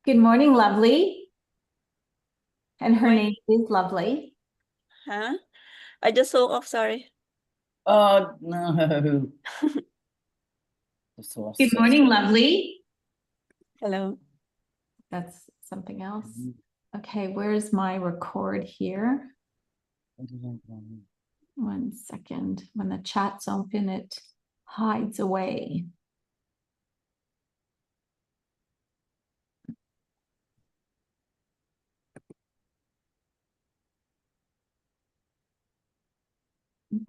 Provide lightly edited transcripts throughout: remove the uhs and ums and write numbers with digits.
Good morning, Lovely. And her Morning. name is Lovely. Huh? I just woke up, sorry. Oh no. So Good morning, Lovely. Hello. That's something else. Okay, where's my record here? 1 second. When the chat's open, it hides away.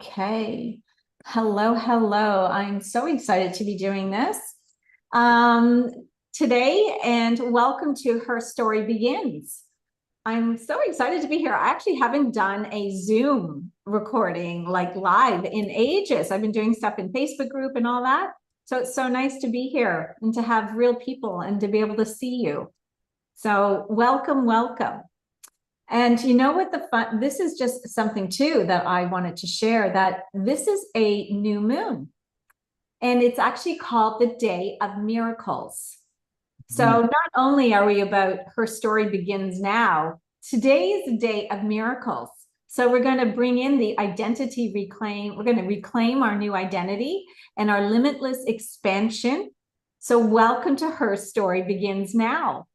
Okay. Hello, hello. I'm so excited to be doing this today, and welcome to Her Story Begins. I'm so excited to be here. I actually haven't done a Zoom recording like live in ages. I've been doing stuff in Facebook group and all that. So it's so nice to be here and to have real people and to be able to see you. So welcome, welcome. And you know what this is just something too that I wanted to share, that this is a new moon and it's actually called the Day of Miracles. So not only are we about Her Story Begins Now, today is the Day of Miracles. So we're going to bring in the identity reclaim. We're going to reclaim our new identity and our limitless expansion. So welcome to Her Story Begins Now.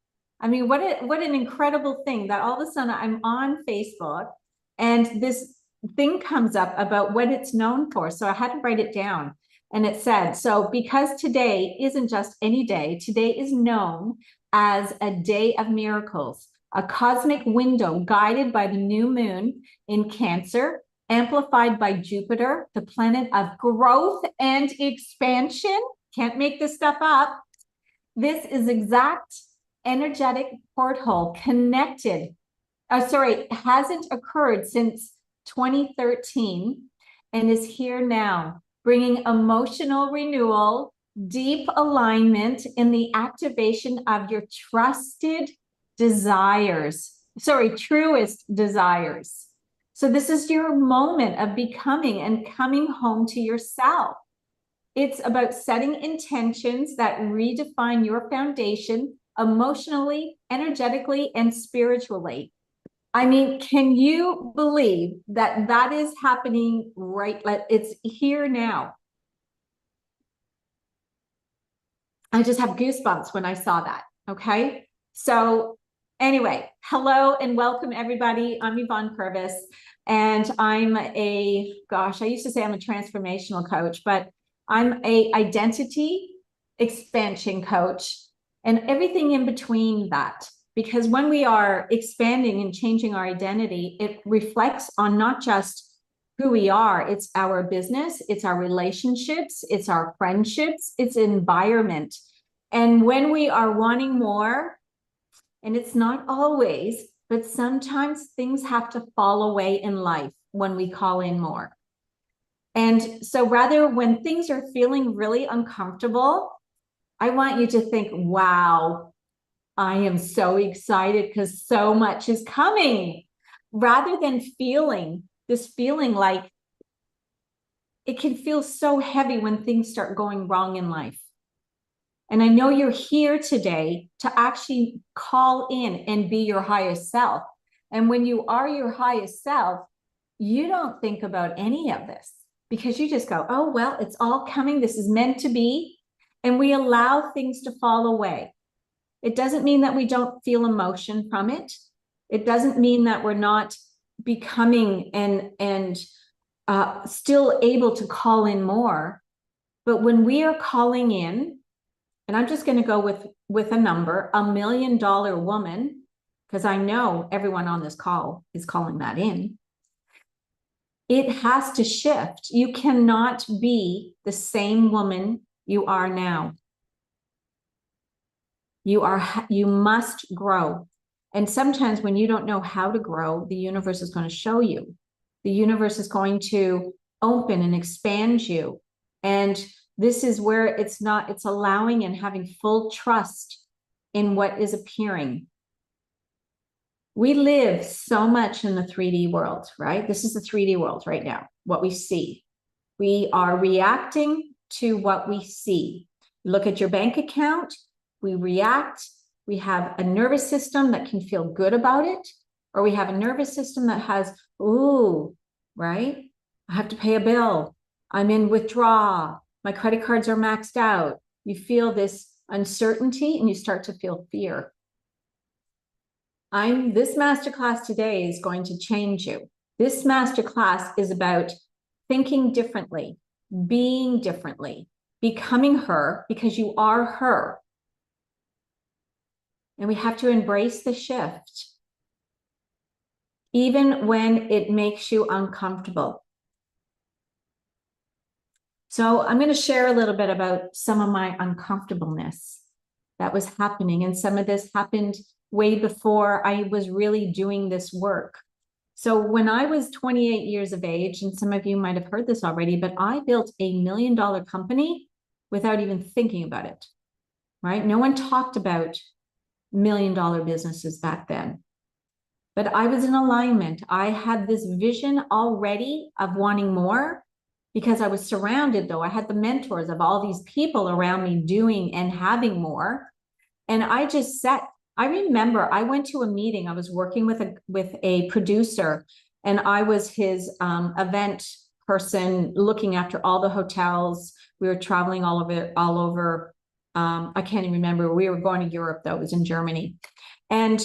I mean, what an incredible thing that all of a sudden I'm on Facebook and this thing comes up about what it's known for. So I had to write it down. And it said, so because today isn't just any day, today is known as a day of miracles, a cosmic window guided by the new moon in Cancer, amplified by Jupiter, the planet of growth and expansion. Can't make this stuff up. This is exact energetic porthole connected. Hasn't occurred since 2013 and is here now, bringing emotional renewal, deep alignment in the activation of your truest desires. So this is your moment of becoming and coming home to yourself. It's about setting intentions that redefine your foundation emotionally, energetically, and spiritually. I mean, can you believe that that is happening right? It's here now. I just have goosebumps when I saw that. Okay. So anyway, hello and welcome everybody. I'm Yvonne Purvis and I'm I used to say I'm a transformational coach, but I'm a identity expansion coach and everything in between that. Because when we are expanding and changing our identity, it reflects on not just who we are, it's our business, it's our relationships, it's our friendships, it's environment. And when we are wanting more, and it's not always, but sometimes things have to fall away in life when we call in more. And so rather when things are feeling really uncomfortable, I want you to think, wow, I am so excited because so much is coming, rather than feeling like it can feel so heavy when things start going wrong in life. And I know you're here today to actually call in and be your highest self. And when you are your highest self, you don't think about any of this because you just go, oh, well, it's all coming. This is meant to be. And we allow things to fall away. It doesn't mean that we don't feel emotion from it. It doesn't mean that we're not becoming and still able to call in more. But when we are calling in, and I'm just going to go with a number, $1 million woman, because I know everyone on this call is calling that in. It has to shift. You cannot be the same woman you are now. You must grow. And sometimes when you don't know how to grow, the universe is going to show you. The universe is going to open and expand you. And this is where it's allowing and having full trust in what is appearing. We live so much in the 3D world, right? This is the 3D world right now, what we see. We are reacting to what we see. Look at your bank account. We react We have a nervous system that can feel good about it, or we have a nervous system that has, ooh, right? I have to pay a bill. I'm in withdrawal. My credit cards are maxed out. You feel this uncertainty and you start to feel fear. This masterclass today is going to change you. This masterclass is about thinking differently, being differently, becoming her, because you are her. And we have to embrace the shift, even when it makes you uncomfortable. So I'm going to share a little bit about some of my uncomfortableness that was happening. And some of this happened way before I was really doing this work. So when I was 28 years of age, and some of you might have heard this already, but I built $1 million company without even thinking about it, right? No one talked about $1 million businesses back then. But I was in alignment. I had this vision already of wanting more because I was surrounded, though. I had the mentors of all these people around me doing and having more. And I just sat. I remember I went to a meeting. I was working with a producer, and I was his event person looking after all the hotels. We were traveling all over. I can't even remember. We were going to Europe, though. It was in Germany. And,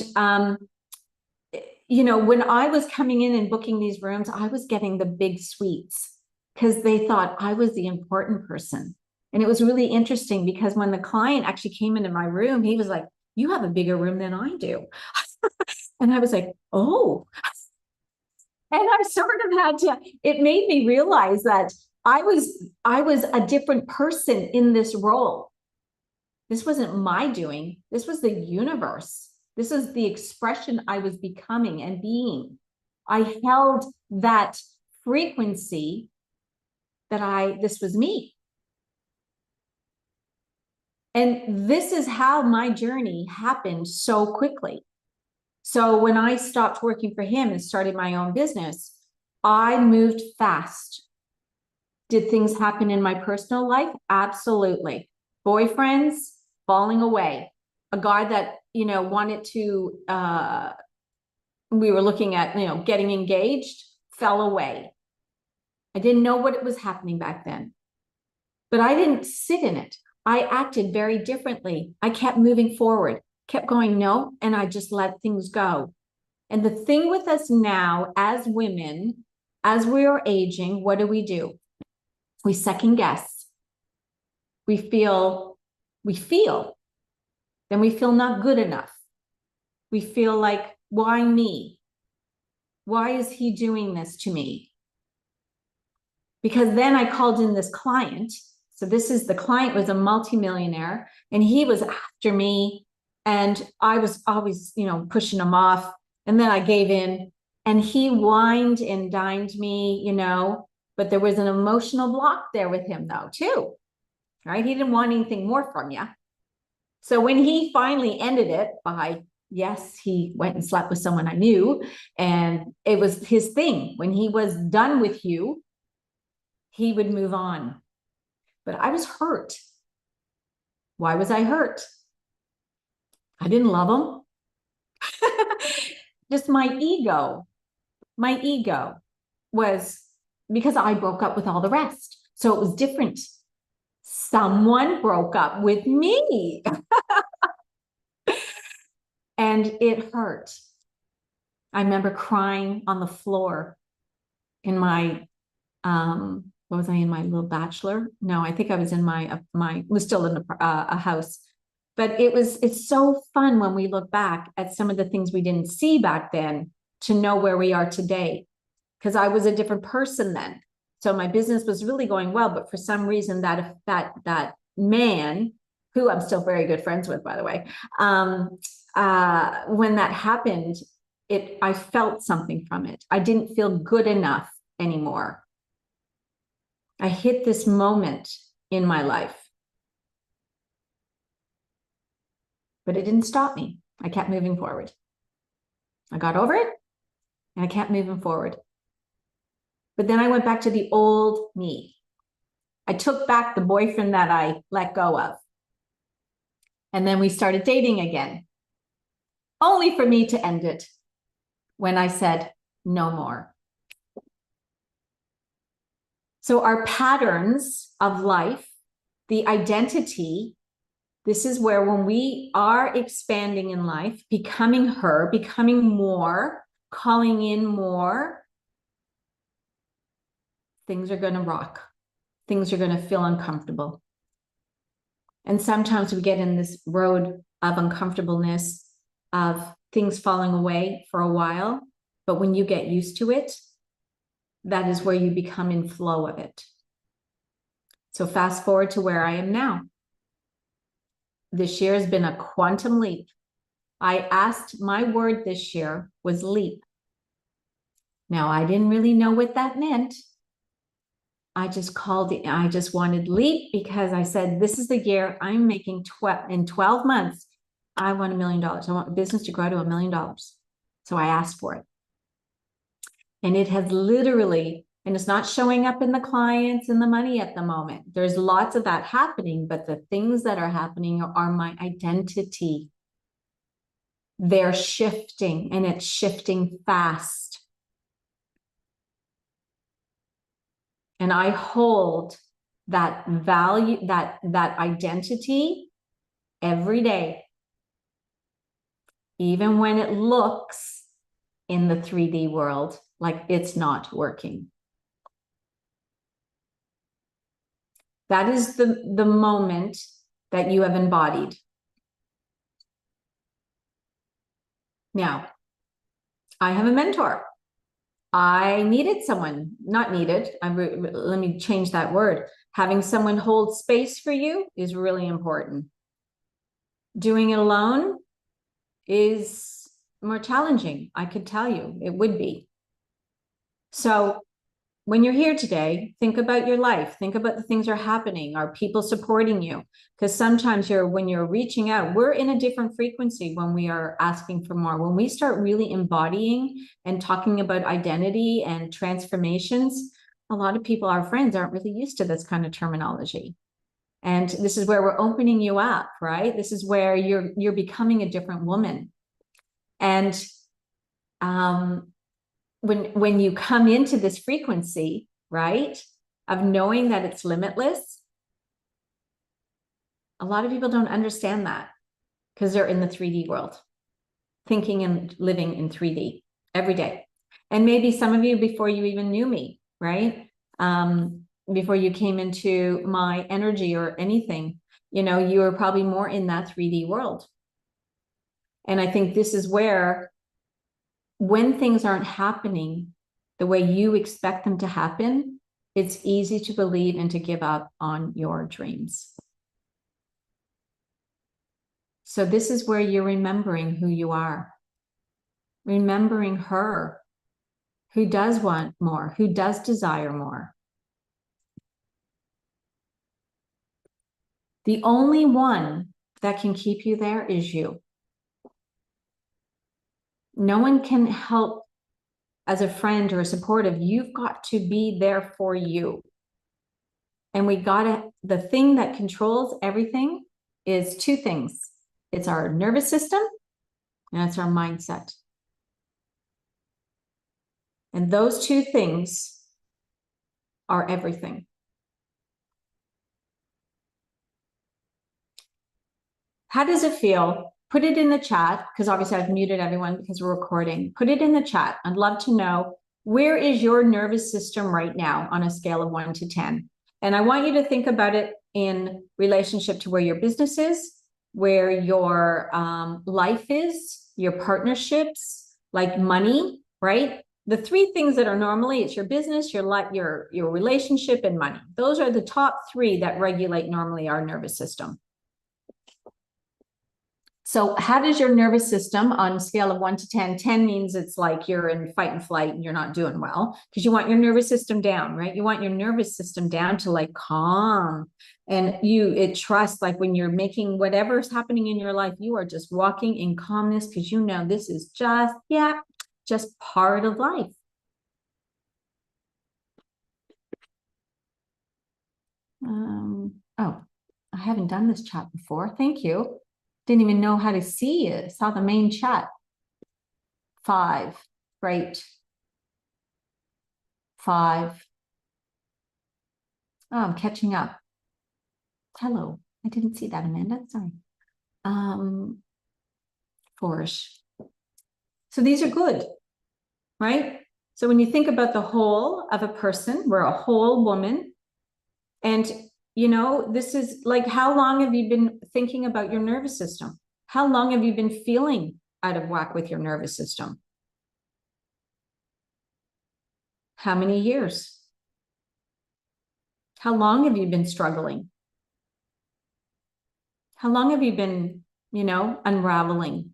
you know, when I was coming in and booking these rooms, I was getting the big suites because they thought I was the important person. And it was really interesting because when the client actually came into my room, he was like, "You have a bigger room than I do." And I was like, "Oh." And I sort of had to, it made me realize that I was a different person in this role. This wasn't my doing. This was the universe. This is the expression I was becoming and being. I held that frequency that this was me. And this is how my journey happened so quickly. So when I stopped working for him and started my own business, I moved fast. Did things happen in my personal life? Absolutely. Boyfriends falling away. A guy that, you know, wanted to, we were looking at, you know, getting engaged, fell away. I didn't know what was happening back then, but I didn't sit in it. I acted very differently. I kept moving forward, kept going, no, and I just let things go. And the thing with us now as women, as we are aging, what do? We second guess. We feel, then we feel not good enough. We feel like, why me? Why is he doing this to me? Because then I called in this client. So the client was a multimillionaire, and he was after me, and I was always, you know, pushing him off. And then I gave in, and he wined and dined me, you know, but there was an emotional block there with him though, too, right? He didn't want anything more from you. So when he finally ended it by, yes, he went and slept with someone I knew, and it was his thing. When he was done with you, he would move on. But I was hurt. Why was I hurt? I didn't love him. Just my ego. My ego was because I broke up with all the rest. So it was different. Someone broke up with me. And it hurt. I remember crying on the floor in my, what was I in, my little bachelor? No, I think I was in my was still in a house. But it's so fun when we look back at some of the things we didn't see back then to know where we are today. Because I was a different person then. So my business was really going well, but for some reason that man, who I'm still very good friends with, by the way, when that happened, I felt something from it. I didn't feel good enough anymore. I hit this moment in my life, but it didn't stop me. I kept moving forward. I got over it and I kept moving forward. But then I went back to the old me. I took back the boyfriend that I let go of. And then we started dating again. only for me to end it when I said no more. So our patterns of life, the identity, this is where when we are expanding in life, becoming her, becoming more, calling in more, things are going to rock. Things are going to feel uncomfortable. And sometimes we get in this road of uncomfortableness, of things falling away for a while. But when you get used to it, that is where you become in flow of it. So fast forward to where I am now. This year has been a quantum leap. I asked, my word this year was leap. Now, I didn't really know what that meant. I just wanted leap because I said, this is the year I'm making in 12 months. I want $1 million. I want the business to grow to $1 million. So I asked for it. And it has literally, and it's not showing up in the clients and the money at the moment. There's lots of that happening, but the things that are happening are my identity. They're shifting, and it's shifting fast. And I hold that value, that identity every day, even when it looks in the 3D world like it's not working. That is the moment that you have embodied. Now, I have a mentor. I needed someone, not needed. Let me change that word. Having someone hold space for you is really important. Doing it alone is more challenging. I could tell you it would be. So when you're here today, think about your life. Think about the things that are happening. Are people supporting you? Because sometimes when you're reaching out, we're in a different frequency when we are asking for more. When we start really embodying and talking about identity and transformations, a lot of people, our friends, aren't really used to this kind of terminology. And this is where we're opening you up, right? This is where you're becoming a different woman. And when you come into this frequency, right, of knowing that it's limitless, a lot of people don't understand that because they're in the 3D world, thinking and living in 3D every day. And maybe some of you before you even knew me, right? Before you came into my energy or anything, you know, you were probably more in that 3D world. And I think this is where, when things aren't happening the way you expect them to happen, it's easy to believe and to give up on your dreams. So this is where you're remembering who you are, remembering her, who does want more, who does desire more. The only one that can keep you there is you. No one can help as a friend or a supportive. You've got to be there for you. And the thing that controls everything is two things. It's our nervous system and it's our mindset. And those two things are everything. How does it feel? Put it in the chat, because obviously I've muted everyone because we're recording. Put it in the chat. I'd love to know, where is your nervous system right now on a scale of 1 to 10? And I want you to think about it in relationship to where your business is, where your life is, your partnerships, like money, right? The three things that are normally, it's your business, your life, your relationship, and money. Those are the top three that regulate normally our nervous system. So how does your nervous system on a scale of 1 to 10? 10 means it's like you're in fight and flight and you're not doing well, because you want your nervous system down, right? You want your nervous system down to like calm, and it trust, like when you're making whatever's happening in your life, you are just walking in calmness because you know this is just part of life. Oh, I haven't done this chat before. Thank you. Didn't even know how to see it. Saw the main chat. 5. Great. 5. Oh, I'm catching up. Hello. I didn't see that, Amanda. Sorry. 4-ish. So these are good, right? So when you think about the whole of a person, we're a whole woman. And, you know, this is like, how long have you been thinking about your nervous system? How long have you been feeling out of whack with your nervous system? How many years? How long have you been struggling? How long have you been, you know, unraveling?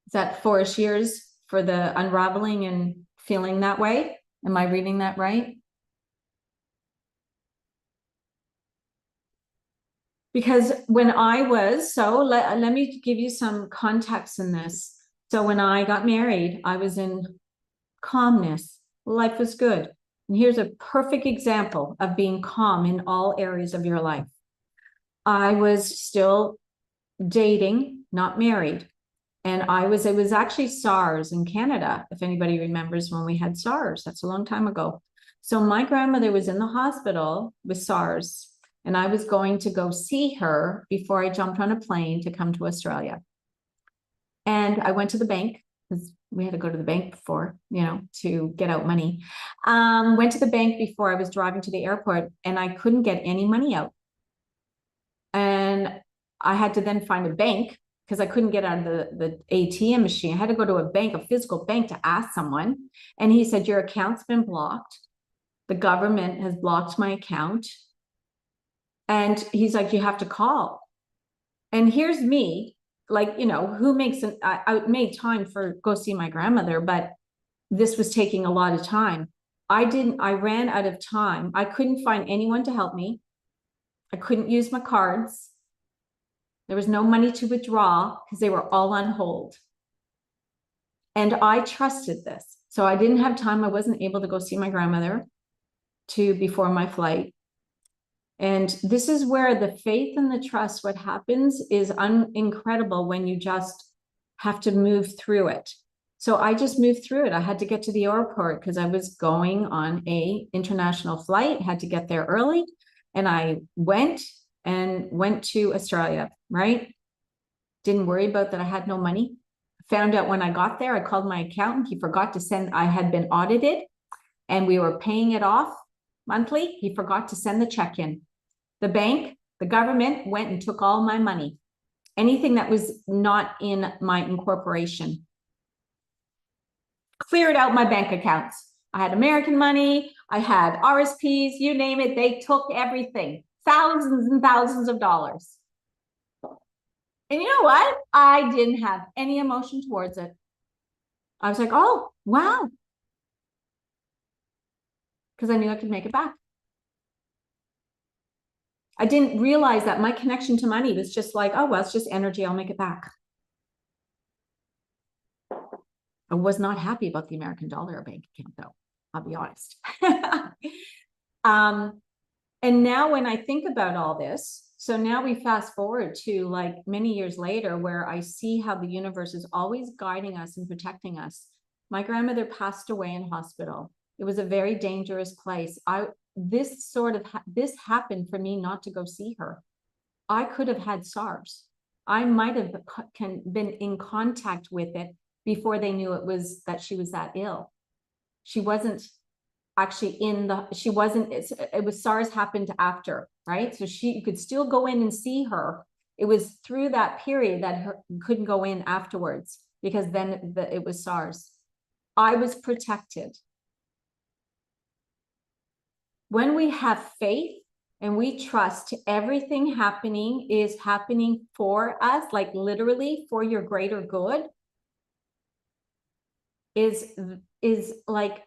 Is that 4-ish years for the unraveling and feeling that way? Am I reading that right? Because when I was, so let me give you some context in this. So when I got married, I was in calmness. Life was good. And here's a perfect example of being calm in all areas of your life. I was still dating, not married. And it was actually SARS in Canada, if anybody remembers when we had SARS. That's a long time ago. So my grandmother was in the hospital with SARS, and I was going to go see her before I jumped on a plane to come to Australia. And I went to the bank, because we had to go to the bank before, you know, to get out money. Went to the bank before I was driving to the airport, and I couldn't get any money out. And I had to then find a bank, because I couldn't get out of the ATM machine. I had to go to a bank, a physical bank, to ask someone. And he said, your account's been blocked. The government has blocked my account. And he's like, you have to call. And here's me, like, you know, who makes I made time for go see my grandmother, but this was taking a lot of time. I ran out of time. I couldn't find anyone to help me. I couldn't use my cards. There was no money to withdraw because they were all on hold. And I trusted this. So I didn't have time. I wasn't able to go see my grandmother before my flight. And this is where the faith and the trust, what happens is incredible when you just have to move through it. So I just moved through it. I had to get to the airport because I was going on a international flight, had to get there early. And I went to Australia, right? Didn't worry about that I had no money. Found out when I got there, I called my accountant. He forgot to send, I had been audited and we were paying it off monthly. He forgot to send the check in. The bank, the government went and took all my money. Anything that was not in my incorporation. Cleared out my bank accounts. I had American money. I had RSPs, you name it. They took everything. Thousands and thousands of dollars. And you know what? I didn't have any emotion towards it. I was like, oh, wow. Because I knew I could make it back. I didn't realize that my connection to money was just like, oh, well, it's just energy. I'll make it back. I was not happy about the American dollar or bank account, though. I'll be honest. And now when I think about all this, so now we fast forward to like many years later where I see how the universe is always guiding us and protecting us. My grandmother passed away in hospital. It was a very dangerous place. This happened for me not to go see her. I could have had SARS. I might have been in contact with it before they knew that she was that ill. She wasn't actually it was SARS happened after, right? So you could still go in and see her. It was through that period that you couldn't go in afterwards because then it was SARS. I was protected. When we have faith and we trust everything happening is happening for us, like literally for your greater good, is like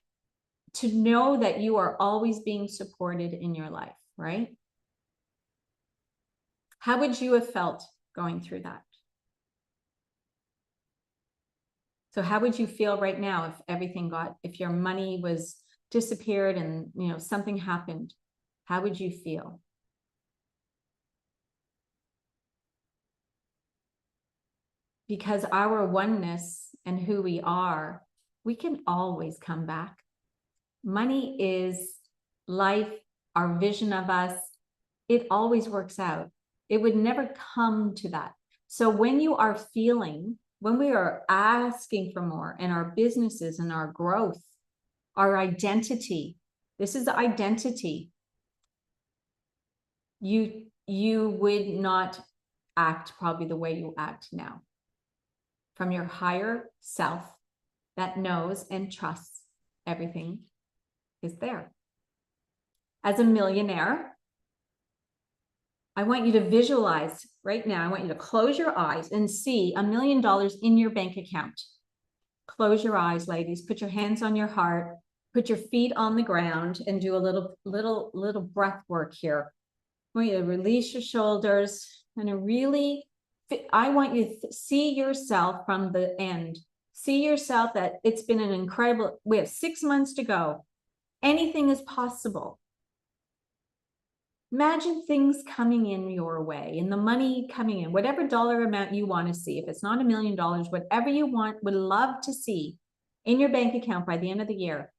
to know that you are always being supported in your life, right? How would you have felt going through that? So how would you feel right now if your money was disappeared and, you know, something happened, how would you feel? Because our oneness and who we are, we can always come back. Money is life, our vision of us. It always works out. It would never come to that. So when you are feeling, when we are asking for more in our businesses and our growth, our identity, this is the identity. You would not act probably the way you act now. From your higher self that knows and trusts everything is there. As a millionaire, I want you to visualize right now. I want you to close your eyes and see $1 million in your bank account. Close your eyes, ladies. Put your hands on your heart. Put your feet on the ground and do a little breath work here. I want you to release your shoulders and I want you to see yourself from the end. See yourself that it's been an incredible, we have 6 months to go. Anything is possible. Imagine things coming in your way and the money coming in, whatever dollar amount you want to see. If it's not $1 million, whatever you would love to see in your bank account by the end of the year.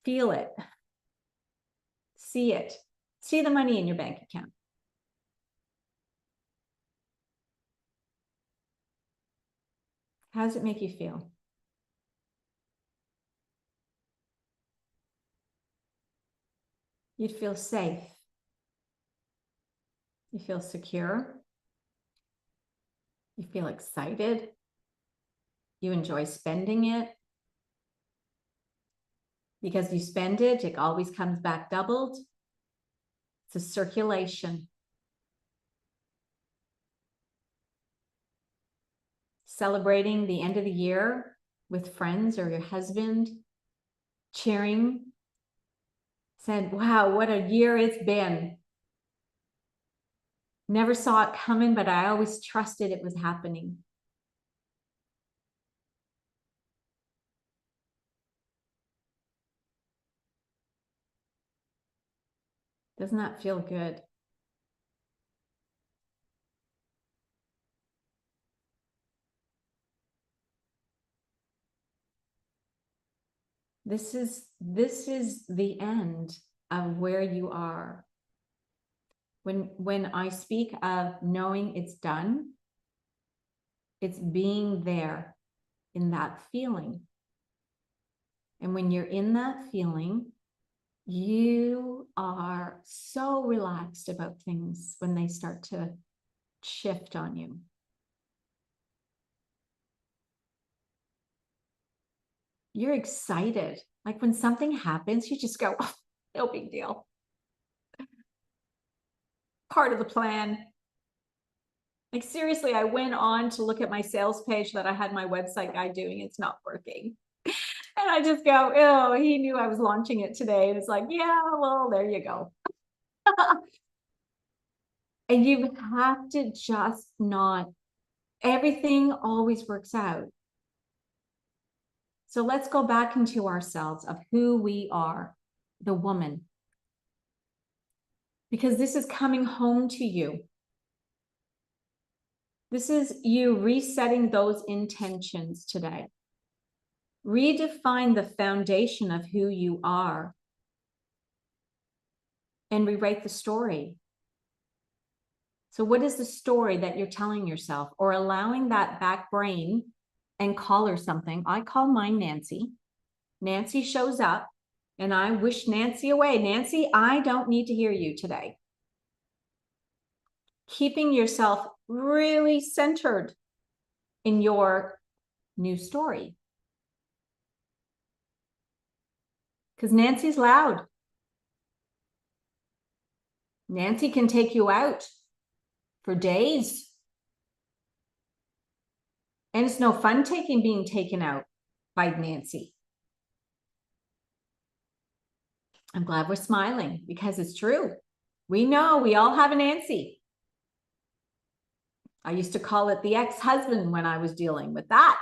Feel it. See it. See the money in your bank account. How does it make you feel? You'd feel safe. You feel secure. You feel excited. You enjoy spending it. Because you spend it, it always comes back doubled. It's a circulation. Celebrating the end of the year with friends or your husband, cheering, said, wow, what a year it's been. Never saw it coming, but I always trusted it was happening. Doesn't that feel good? This is the end of where you are. When I speak of knowing it's done, it's being there in that feeling. And when you're in that feeling, you are so relaxed about things when they start to shift on you. You're excited. Like when something happens, you just go, oh, no big deal. Part of the plan. Like seriously, I went on to look at my sales page that I had my website guy doing. It's not working. And I just go, oh, he knew I was launching it today. And it's like, yeah, well, there you go. And you have to just not, everything always works out. So let's go back into ourselves of who we are, the woman. Because this is coming home to you. This is you resetting those intentions today. Redefine the foundation of who you are and rewrite the story. So what is the story that you're telling yourself or allowing that back brain and call her something? I call mine Nancy. Nancy shows up and I wish Nancy away. Nancy, I don't need to hear you today. Keeping yourself really centered in your new story. Because Nancy's loud. Nancy can take you out for days. And it's no fun being taken out by Nancy. I'm glad we're smiling because it's true. We know we all have a Nancy. I used to call it the ex-husband when I was dealing with that.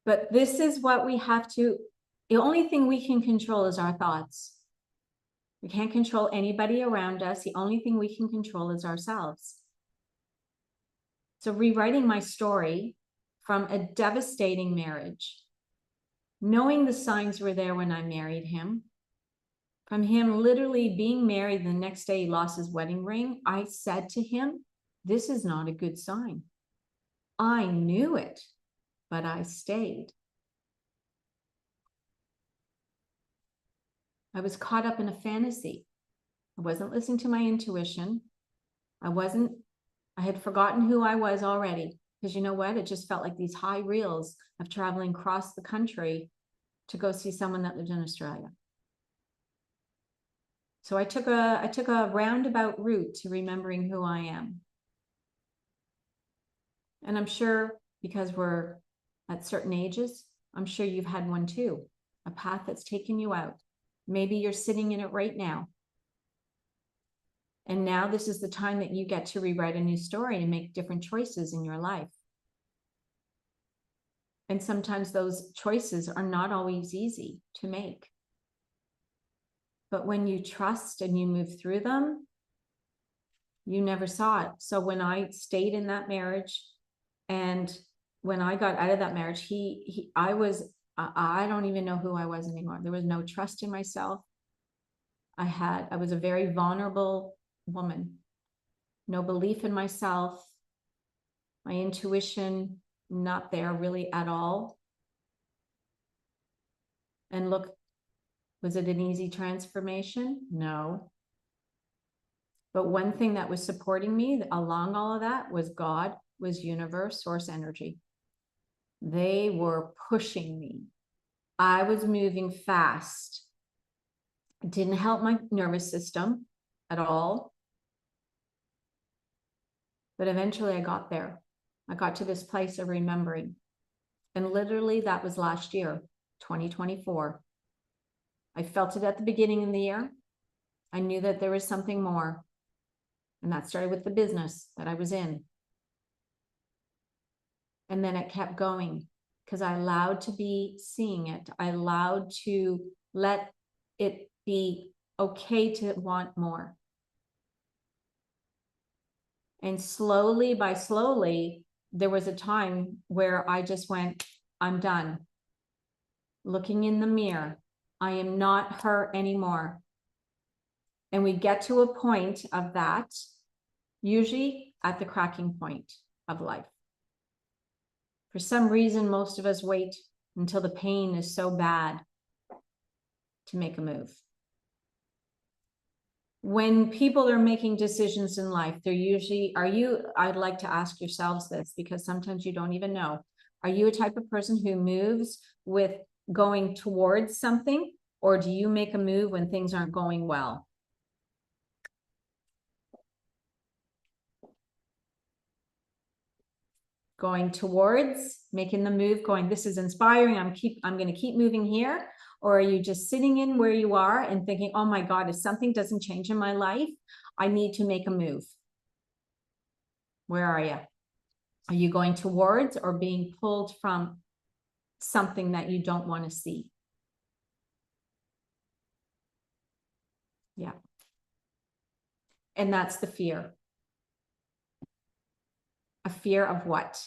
But this is what we have to, the only thing we can control is our thoughts. We can't control anybody around us. The only thing we can control is ourselves. So rewriting my story from a devastating marriage, knowing the signs were there when I married him, from him literally being married, the next day he lost his wedding ring, I said to him, this is not a good sign. I knew it, but I stayed. I was caught up in a fantasy. I wasn't listening to my intuition. I had forgotten who I was already. Because you know what? It just felt like these high reels of traveling across the country to go see someone that lived in Australia. So I took a roundabout route to remembering who I am. And I'm sure because we're at certain ages, I'm sure you've had one too, a path that's taken you out. Maybe you're sitting in it right now. And now this is the time that you get to rewrite a new story and make different choices in your life. And sometimes those choices are not always easy to make. But when you trust and you move through them, you never saw it. So when I stayed in that marriage and when I got out of that marriage, I don't even know who I was anymore. There was no trust in myself. I was a very vulnerable woman. No belief in myself. My intuition, not there really at all. And look, was it an easy transformation? No. But one thing that was supporting me along all of that was God, was universe, source energy. They were pushing me. I was moving fast. It didn't help my nervous system at all. But eventually I got there. I got to this place of remembering. And literally that was last year, 2024. I felt it at the beginning of the year. I knew that there was something more. And that started with the business that I was in. And then it kept going because I allowed to be seeing it. I allowed to let it be okay to want more. And slowly by slowly, there was a time where I just went, I'm done. Looking in the mirror, I am not her anymore. And we get to a point of that, usually at the cracking point of life. For some reason, most of us wait until the pain is so bad to make a move. When people are making decisions in life, they're usually, I'd like to ask yourselves this because sometimes you don't even know. Are you a type of person who moves with going towards something, or do you make a move when things aren't going well? Going towards, making the move, going, this is inspiring, I'm going to keep moving here? Or are you just sitting in where you are and thinking, oh my God, if something doesn't change in my life, I need to make a move? Where are you? Are you going towards or being pulled from something that you don't want to see? Yeah. And that's the fear. A fear of what?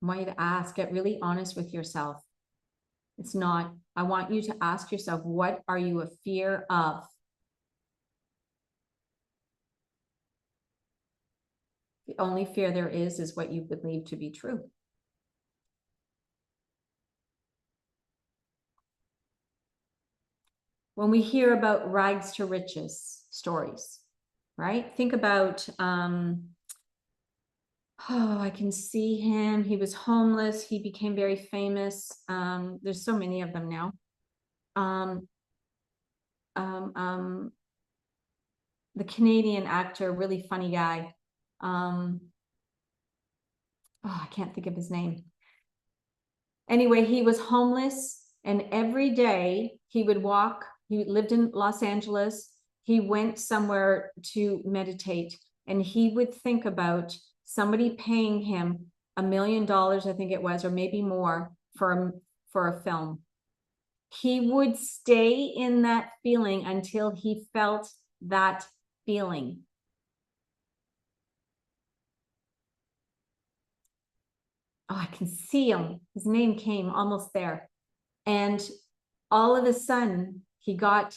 I want you to ask, get really honest with yourself. It's not, I want you to ask yourself, what are you a fear of? The only fear there is what you believe to be true. When we hear about rags to riches stories, right? Think about, I can see him. He was homeless. He became very famous. There's so many of them now. The Canadian actor, really funny guy. I can't think of his name. Anyway, he was homeless, and every day he would walk. He lived in Los Angeles. He went somewhere to meditate, and he would think about somebody paying him $1 million, I think it was, or maybe more for a film. He would stay in that feeling until he felt that feeling. Oh, I can see him. His name came almost there. And all of a sudden, he got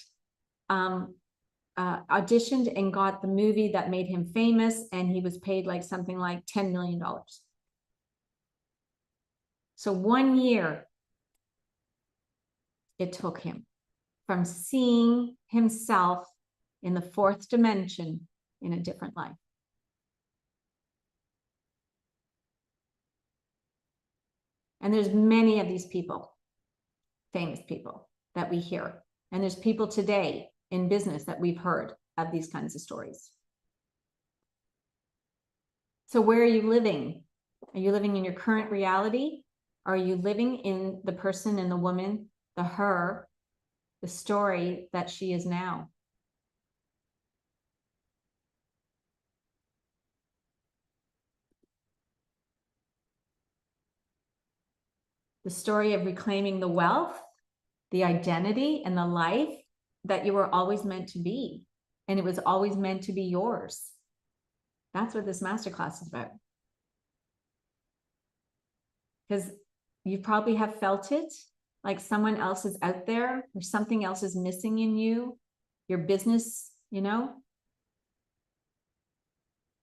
auditioned and got the movie that made him famous, and he was paid like something like $10 million. So 1 year it took him from seeing himself in the fourth dimension in a different life. And there's many of these people, famous people that we hear. And there's people today in business that we've heard of these kinds of stories. So where are you living? Are you living in your current reality? Are you living in the person and the woman, the her, the story that she is now? The story of reclaiming the wealth, the identity, and the life that you were always meant to be. And it was always meant to be yours. That's what this masterclass is about. Because you probably have felt it, like someone else is out there or something else is missing in you, your business, you know.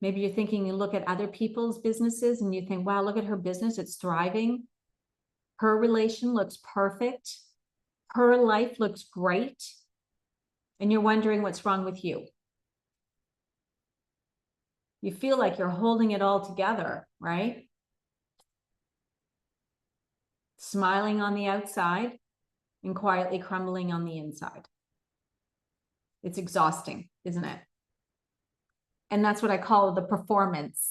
Maybe you're thinking, you look at other people's businesses and you think, wow, look at her business, it's thriving. Her relation looks perfect. Her life looks great. And you're wondering what's wrong with you. You feel like you're holding it all together, right? Smiling on the outside and quietly crumbling on the inside. It's exhausting, isn't it? And that's what I call the performance.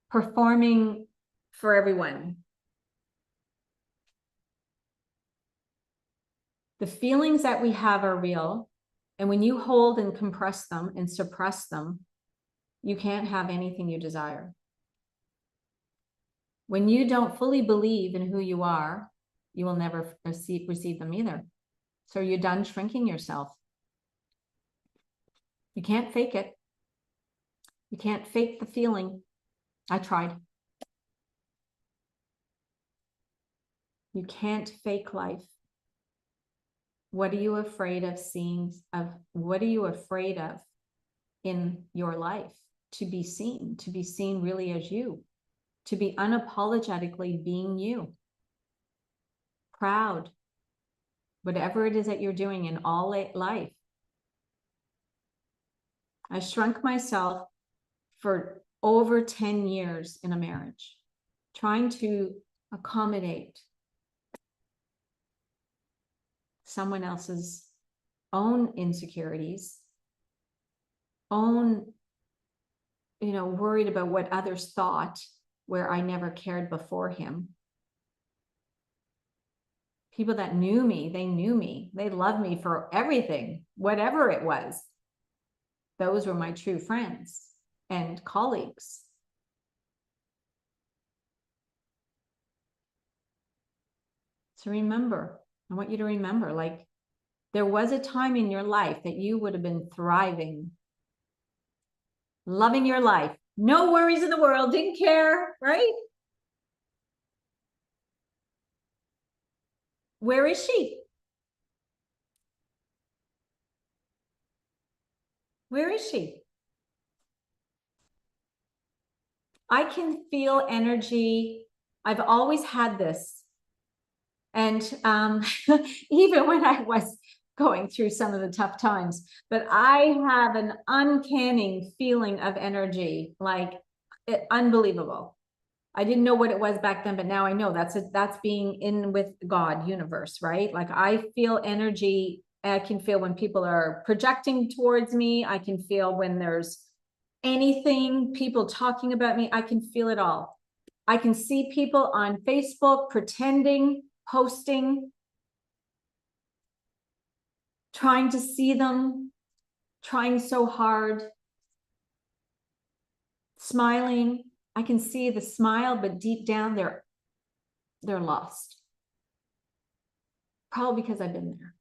Performing for everyone. The feelings that we have are real. And when you hold and compress them and suppress them, you can't have anything you desire. When you don't fully believe in who you are, you will never receive them either. So you're done shrinking yourself. You can't fake it. You can't fake the feeling. I tried. You can't fake life. What are you afraid of seeing? What are you afraid of in your life? To be seen really as you, to be unapologetically being you. Proud, whatever it is that you're doing in all life. I shrunk myself for over 10 years in a marriage, trying to accommodate someone else's own insecurities, own, worried about what others thought, where I never cared before him. People that knew me, they knew me. They loved me for everything, whatever it was. Those were my true friends and colleagues. So remember, I want you to remember, like, there was a time in your life that you would have been thriving, loving your life, no worries in the world, didn't care, right? Where is she? Where is she? I can feel energy. I've always had this. And even when I was going through some of the tough times, but I have an uncanny feeling of energy, like unbelievable. I didn't know what it was back then, but now I know that's being in with God, universe, right? Like I feel energy. I can feel when people are projecting towards me. I can feel when there's anything, people talking about me. I can feel it all. I can see people on Facebook pretending, posting, trying to see them, trying so hard, smiling. I can see the smile, but deep down they're lost. Probably because I've been there.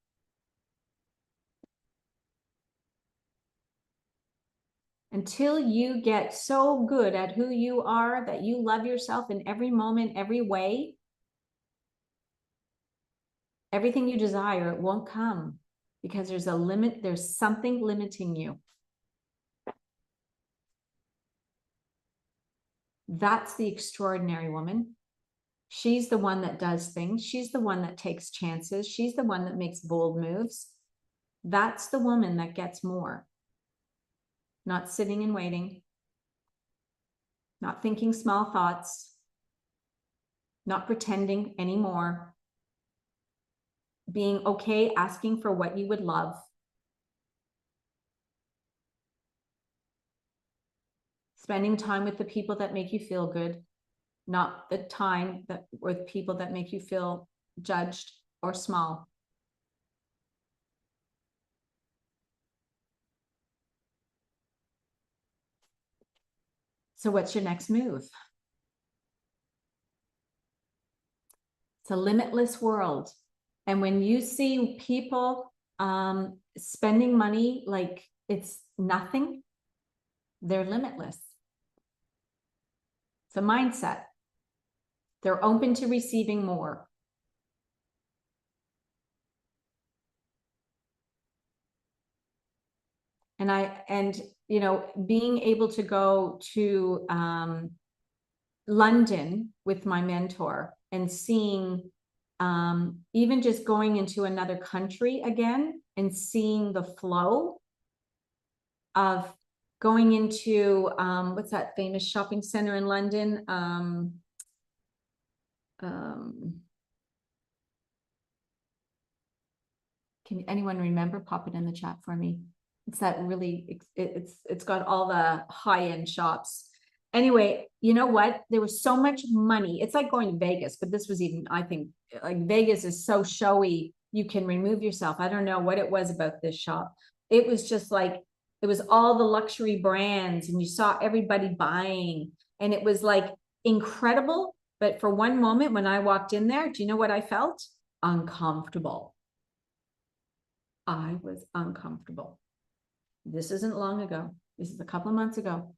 Until you get so good at who you are that you love yourself in every moment, every way, everything you desire, it won't come, because there's a limit, there's something limiting you. That's the extraordinary woman. She's the one that does things. She's the one that takes chances. She's the one that makes bold moves. That's the woman that gets more. Not sitting and waiting. Not thinking small thoughts. Not pretending anymore. Being okay asking for what you would love. Spending time with the people that make you feel good, not the time that with people that make you feel judged or small. So what's your next move? It's a limitless world. And when you see people spending money like it's nothing, they're limitless. It's a mindset. They're open to receiving more. And you know, being able to go to London with my mentor and seeing even just going into another country again and seeing the flow of going into what's that famous shopping center in London? Can anyone remember? Pop it in the chat for me. It's that really, it's got all the high-end shops. Anyway, you know what? There was so much money. It's like going to Vegas, but this was even, I think, like Vegas is so showy. You can remove yourself. I don't know what it was about this shop. It was just like, it was all the luxury brands and you saw everybody buying and it was like incredible. But for one moment when I walked in there, do you know what I felt? Uncomfortable. I was uncomfortable. This isn't long ago. This is a couple of months ago.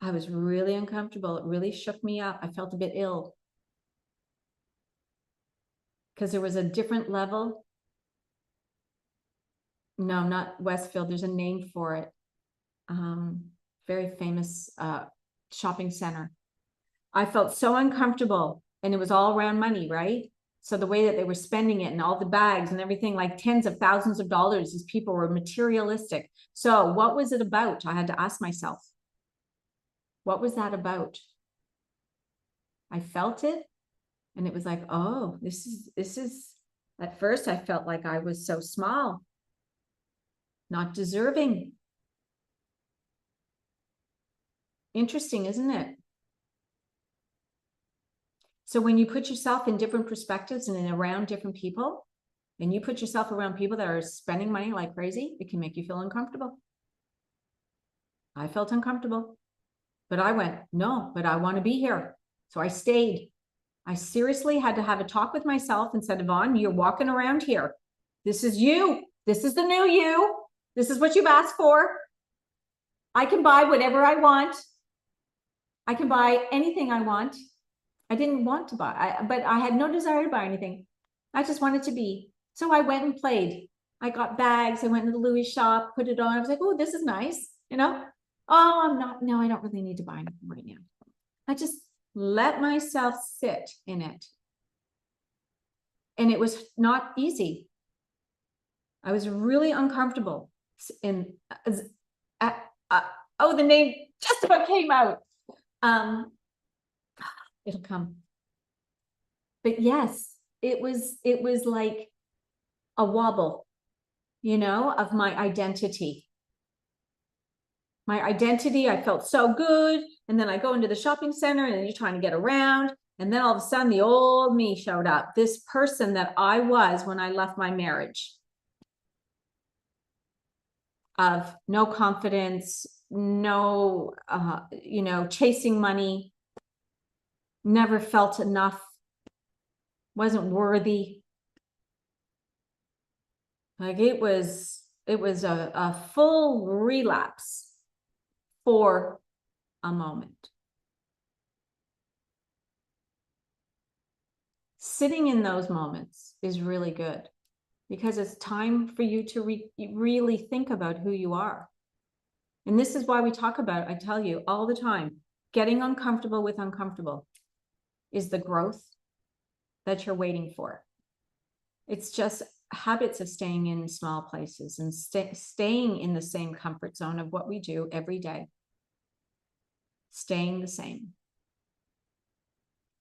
I was really uncomfortable. It really shook me up. I felt a bit ill. Because there was a different level. No, not Westfield. There's a name for it. Very famous shopping center. I felt so uncomfortable. And it was all around money, right? So the way that they were spending it and all the bags and everything, like tens of thousands of dollars, these people were materialistic. So what was it about? I had to ask myself, what was that about? I felt it and it was like, oh, this is, at first I felt like I was so small, not deserving. Interesting, isn't it? So when you put yourself in different perspectives and in around different people, and you put yourself around people that are spending money like crazy, it can make you feel uncomfortable. I felt uncomfortable, but I went, no, but I want to be here. So I stayed. I seriously had to have a talk with myself and said, Yvonne, you're walking around here. This is you. This is the new you. This is what you've asked for. I can buy whatever I want. I can buy anything I want. I didn't want to buy, but I had no desire to buy anything. I just wanted to be. So I went and played. I got bags. I went to the Louis shop, put it on. I was like, oh, this is nice. You know, oh, no, I don't really need to buy anything right now. I just let myself sit in it. And it was not easy. I was really uncomfortable. And oh, the name just about came out. It'll come. But yes, it was like a wobble, you know, of my identity. My identity, I felt so good. And then I go into the shopping center and you're trying to get around. And then all of a sudden the old me showed up, this person that I was when I left my marriage. Of no confidence, no, you know, chasing money, never felt enough, wasn't worthy. Like it was a full relapse for a moment. Sitting in those moments is really good because it's time for you to really think about who you are. And this is why we talk about, I tell you all the time, getting uncomfortable with uncomfortable is the growth that you're waiting for. It's just habits of staying in small places and staying in the same comfort zone of what we do every day. Staying the same.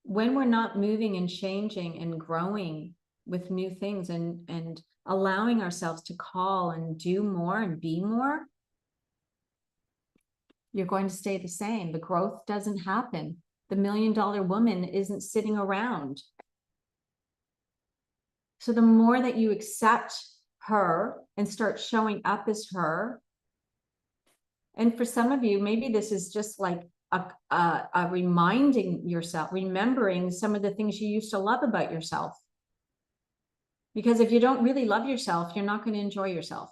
When we're not moving and changing and growing with new things and allowing ourselves to call and do more and be more, you're going to stay the same. The growth doesn't happen. The $1 million woman isn't sitting around. So the more that you accept her and start showing up as her, and for some of you, maybe this is just like a reminding yourself, remembering some of the things you used to love about yourself. Because if you don't really love yourself, you're not going to enjoy yourself.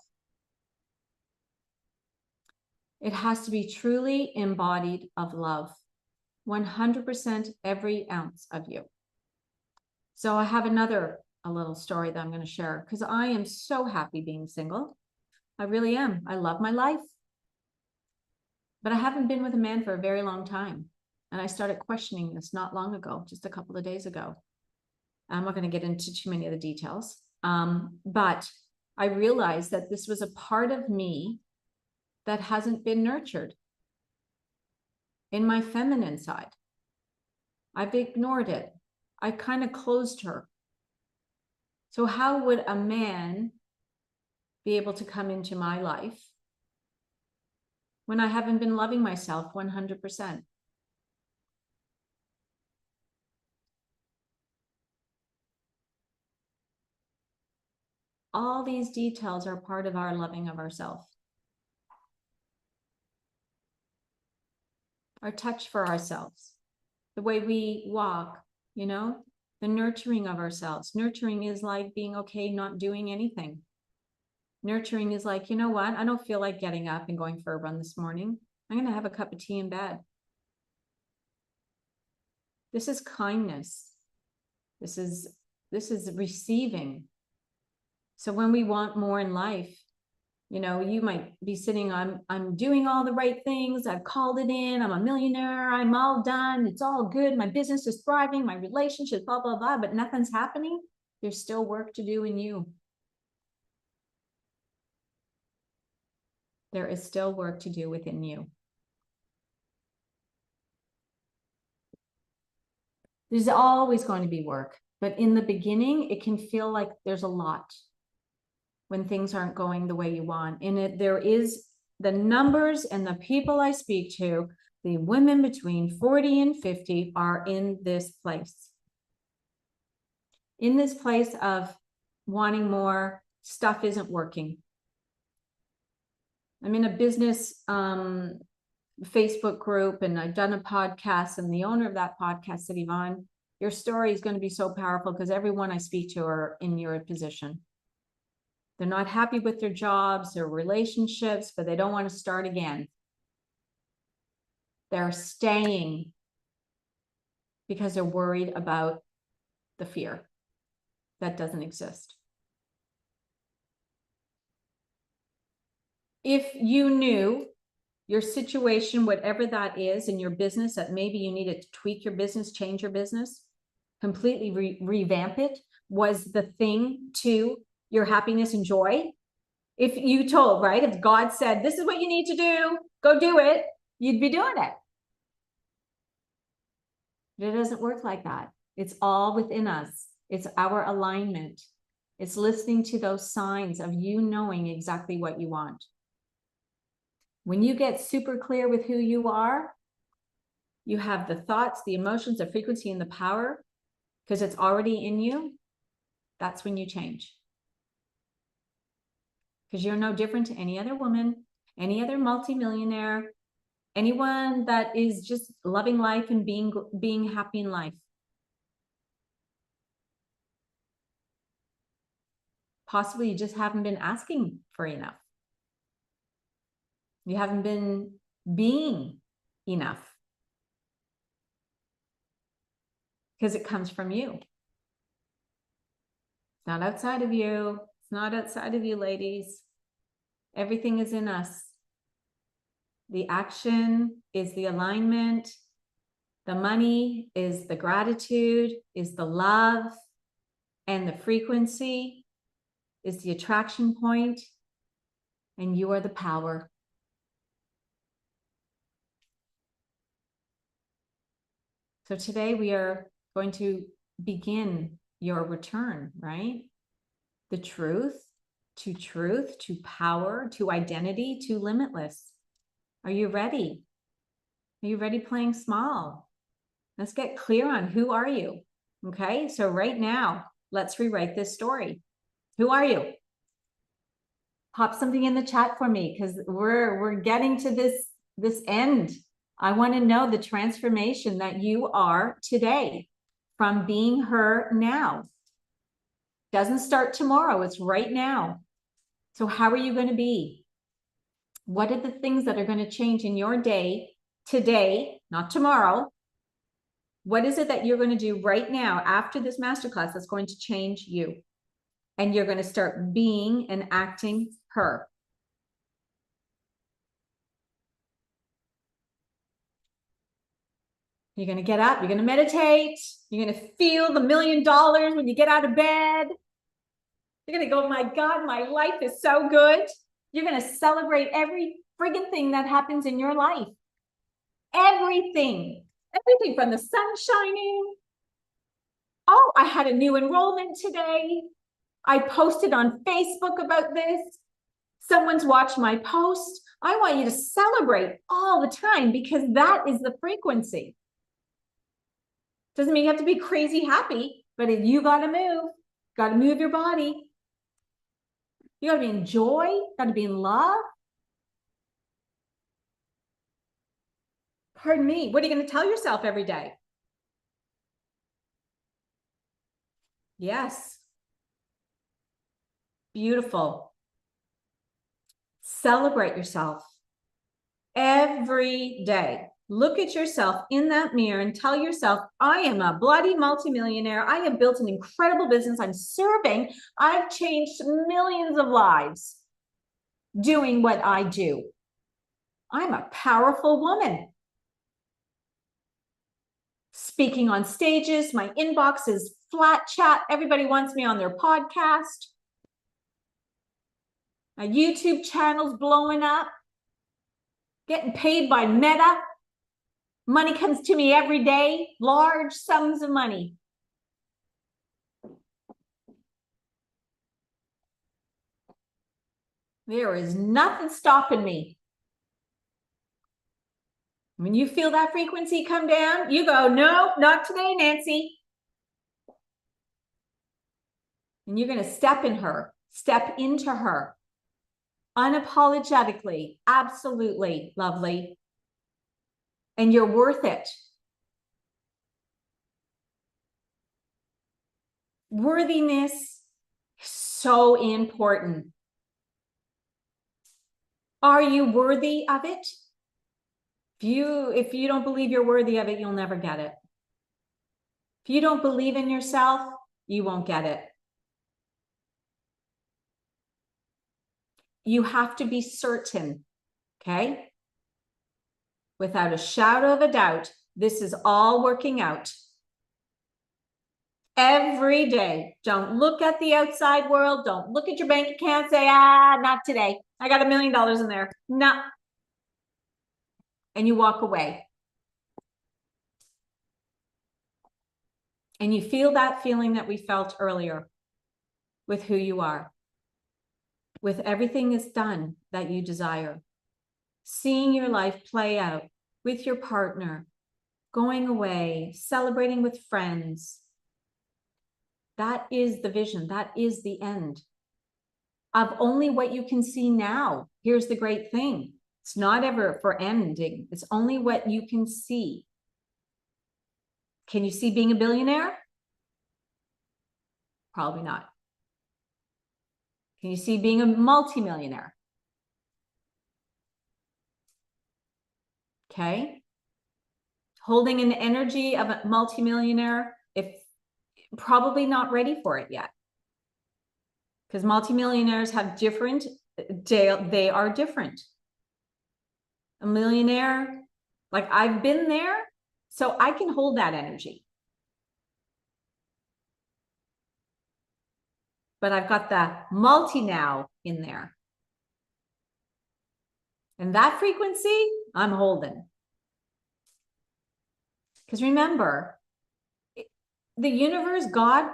It has to be truly embodied of love, 100% every ounce of you. So I have a little story that I'm going to share because I am so happy being single. I really am. I love my life. But I haven't been with a man for a very long time. And I started questioning this not long ago, just a couple of days ago. I'm not going to get into too many of the details. But I realized that this was a part of me that hasn't been nurtured in my feminine side. I've ignored it. I kind of closed her. So how would a man be able to come into my life when I haven't been loving myself 100%? All these details are part of our loving of ourselves. Our touch for ourselves, the way we walk, you know, the nurturing of ourselves. Nurturing is like being okay not doing anything. Nurturing is like, you know what? I don't feel like getting up and going for a run this morning. I'm going to have a cup of tea in bed. This is kindness. This is receiving. So when we want more in life, you know, you might be sitting, I'm doing all the right things. I've called it in. I'm a millionaire. I'm all done. It's all good. My business is thriving. My relationship, blah, blah, blah, but nothing's happening. There's still work to do in you. There is still work to do within you. There's always going to be work, but in the beginning, it can feel like there's a lot when things aren't going the way you want. And there is the numbers and the people I speak to, the women between 40 and 50 are in this place. In this place of wanting more, stuff isn't working. I'm in a business Facebook group and I've done a podcast, and the owner of that podcast said, Yvonne, your story is going to be so powerful because everyone I speak to are in your position. They're not happy with their jobs, their relationships, but they don't want to start again. They're staying because they're worried about the fear that doesn't exist. If you knew your situation, whatever that is in your business, that maybe you need to tweak your business, change your business, completely revamp it, was the thing to your happiness and joy. If you told, right, if God said, this is what you need to do, go do it, you'd be doing it. But it doesn't work like that. It's all within us. It's our alignment. It's listening to those signs of you knowing exactly what you want. When you get super clear with who you are, you have the thoughts, the emotions, the frequency, and the power, because it's already in you. That's when you change. Because you're no different to any other woman, any other multimillionaire, Anyone that is just loving life and being happy in life. Possibly you just haven't been asking for enough. You haven't been being enough. Because it comes from you. It's not outside of you. It's not outside of you, ladies. Everything is in us. The action is the alignment. The money is the gratitude, is the love, and the frequency is the attraction point, and you are the power. So today we are going to begin your return, right? The truth, to power, to identity, to limitless. Are you ready? Are you ready playing small? Let's get clear on who are you? Okay, so right now, let's rewrite this story. Who are you? Pop something in the chat for me, because we're getting to this end. I want to know the transformation that you are today from being her now. Doesn't start tomorrow, it's right now. So how are you going to be? What are the things that are going to change in your day today, not tomorrow? What is it that you're going to do right now after this masterclass that's going to change you? And you're going to start being and acting her. You're going to get up, you're going to meditate, you're going to feel the $1 million when you get out of bed. You're going to go, my God, my life is so good. You're going to celebrate every friggin' thing that happens in your life. Everything. Everything from the sun shining. Oh, I had a new enrollment today. I posted on Facebook about this. Someone's watched my post. I want you to celebrate all the time, because that is the frequency. Doesn't mean you have to be crazy happy, but if you got to move your body. You got to be in joy, got to be in love. Pardon me, what are you going to tell yourself every day? Yes. Beautiful. Celebrate yourself every day. Look at yourself in that mirror and tell yourself, I am a bloody multimillionaire. I have built an incredible business. I'm serving. I've changed millions of lives doing what I do. I'm a powerful woman. Speaking on stages, my inbox is flat chat. Everybody wants me on their podcast. My YouTube channel's blowing up. Getting paid by Meta. Money comes to me every day, large sums of money. There is nothing stopping me. When you feel that frequency come down, you go, no, not today, Nancy. And you're going to step into her. Unapologetically, absolutely, lovely. And you're worth it. Worthiness is so important. Are you worthy of it? If you don't believe you're worthy of it, you'll never get it. If you don't believe in yourself, you won't get it. You have to be certain, okay? Without a shadow of a doubt, this is all working out. Every day. Don't look at the outside world. Don't look at your bank account. Say, not today. I got $1 million in there. No. And you walk away. And you feel that feeling that we felt earlier with who you are. With everything is done that you desire. Seeing your life play out with your partner, going away, celebrating with friends. That is the vision. That is the end of only what you can see now. Here's the great thing. It's not ever for ending. It's only what you can see. Can you see being a billionaire? Probably not. Can you see being a multimillionaire? Okay. Holding an energy of a multimillionaire, if probably not ready for it yet. Because multimillionaires have different, they are different. A millionaire, like I've been there, so I can hold that energy. But I've got the multi now in there. And that frequency, I'm holding. Because remember, the universe, God,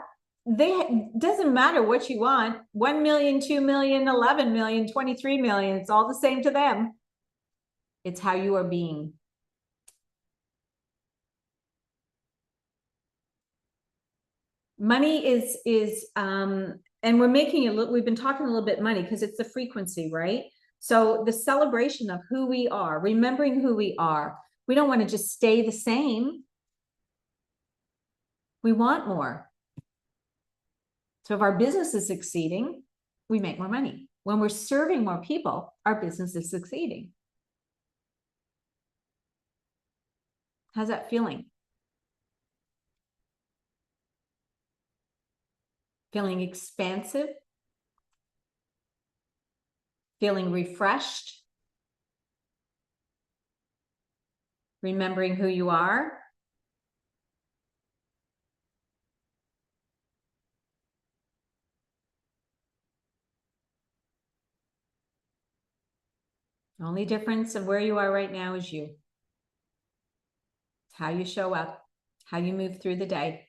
doesn't matter what you want. 1 million, 2 million, 11 million, 23 million. It's all the same to them. It's how you are being. Money is and we're making it look, we've been talking a little bit money because it's the frequency, right? So the celebration of who we are, remembering who we are. We don't want to just stay the same. We want more. So if our business is succeeding, we make more money. When we're serving more people, our business is succeeding. How's that feeling? Feeling expansive? Feeling refreshed? Remembering who you are? The only difference of where you are right now is you. It's how you show up, how you move through the day.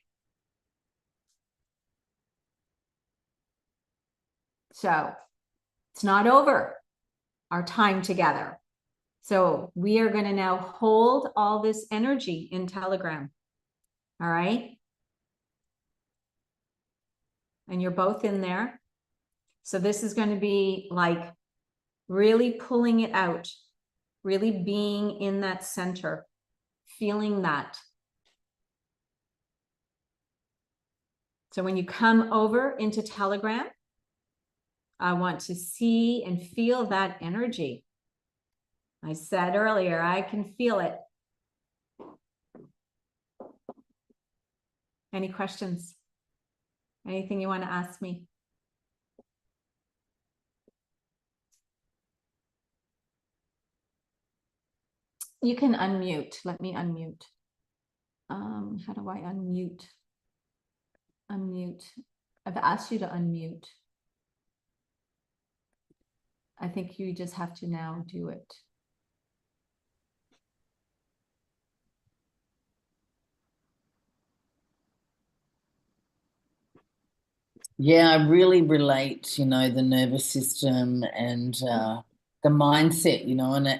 So it's not over, our time together. So we are going to now hold all this energy in Telegram. All right. And you're both in there. So this is going to be like really pulling it out, really being in that center, feeling that. So when you come over into Telegram, I want to see and feel that energy. I said earlier, I can feel it. Any questions? Anything you want to ask me? You can unmute. Let me unmute. How do I unmute? Unmute. I've asked you to unmute. I think you just have to now do it. Yeah, I really relate, the nervous system and the mindset,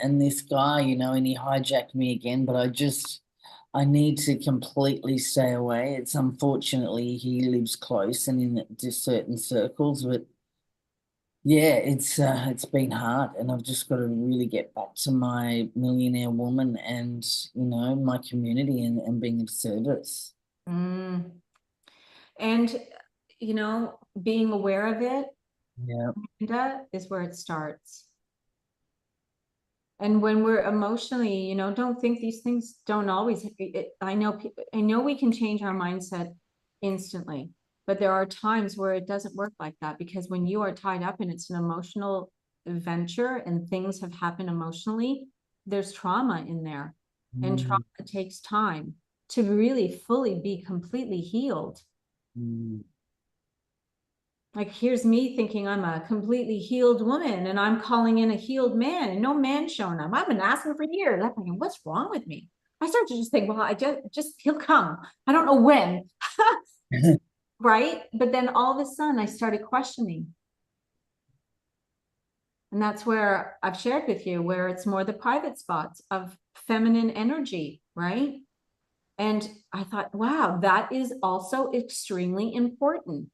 and this guy, and he hijacked me again, but I need to completely stay away. It's unfortunately he lives close and in just certain circles, but yeah, it's been hard, and I've just got to really get back to my millionaire woman and my community and being of service. And being aware of it, yeah, is where it starts. And when we're emotionally, don't think these things don't always. I know we can change our mindset instantly, but there are times where it doesn't work like that, because when you are tied up and it's an emotional adventure and things have happened emotionally, there's trauma in there, and trauma takes time to really fully be completely healed. Like, here's me thinking I'm a completely healed woman and I'm calling in a healed man, and no man showing up. I've been asking for years. I'm thinking, what's wrong with me? I start to just think, well, I just he'll come. I don't know when. Right? But then all of a sudden I started questioning. And that's where I've shared with you, where it's more the private spots of feminine energy, right? And I thought, wow, that is also extremely important.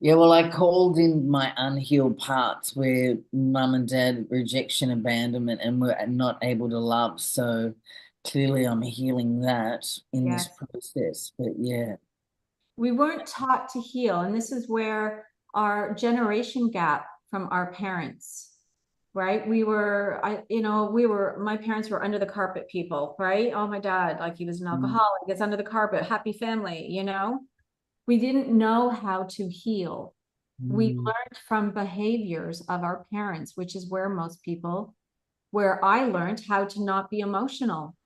Yeah, well, I called in my unhealed parts where mum and dad rejection, abandonment, and were not able to love. So clearly I'm healing that in this Yes. process. But yeah. We weren't taught to heal, and this is where our generation gap from our parents, right? My parents were under the carpet people, right? Oh, my dad, like he was an alcoholic, it's under the carpet, happy family, we didn't know how to heal. We Mm. learned from behaviors of our parents, which is where I learned how to not be emotional.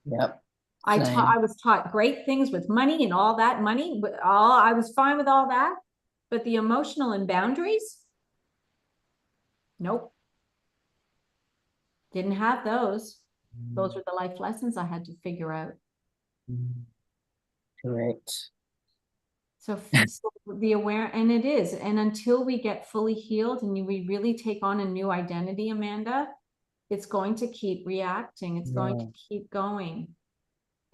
Yep. I Same. was taught great things with money and all that money, but I was fine with all that. But the emotional and boundaries, nope. Didn't have those. Those were the life lessons I had to figure out. Correct. So the aware, and it is, and until we get fully healed and we really take on a new identity, Amanda, it's going to keep reacting. It's going to keep going.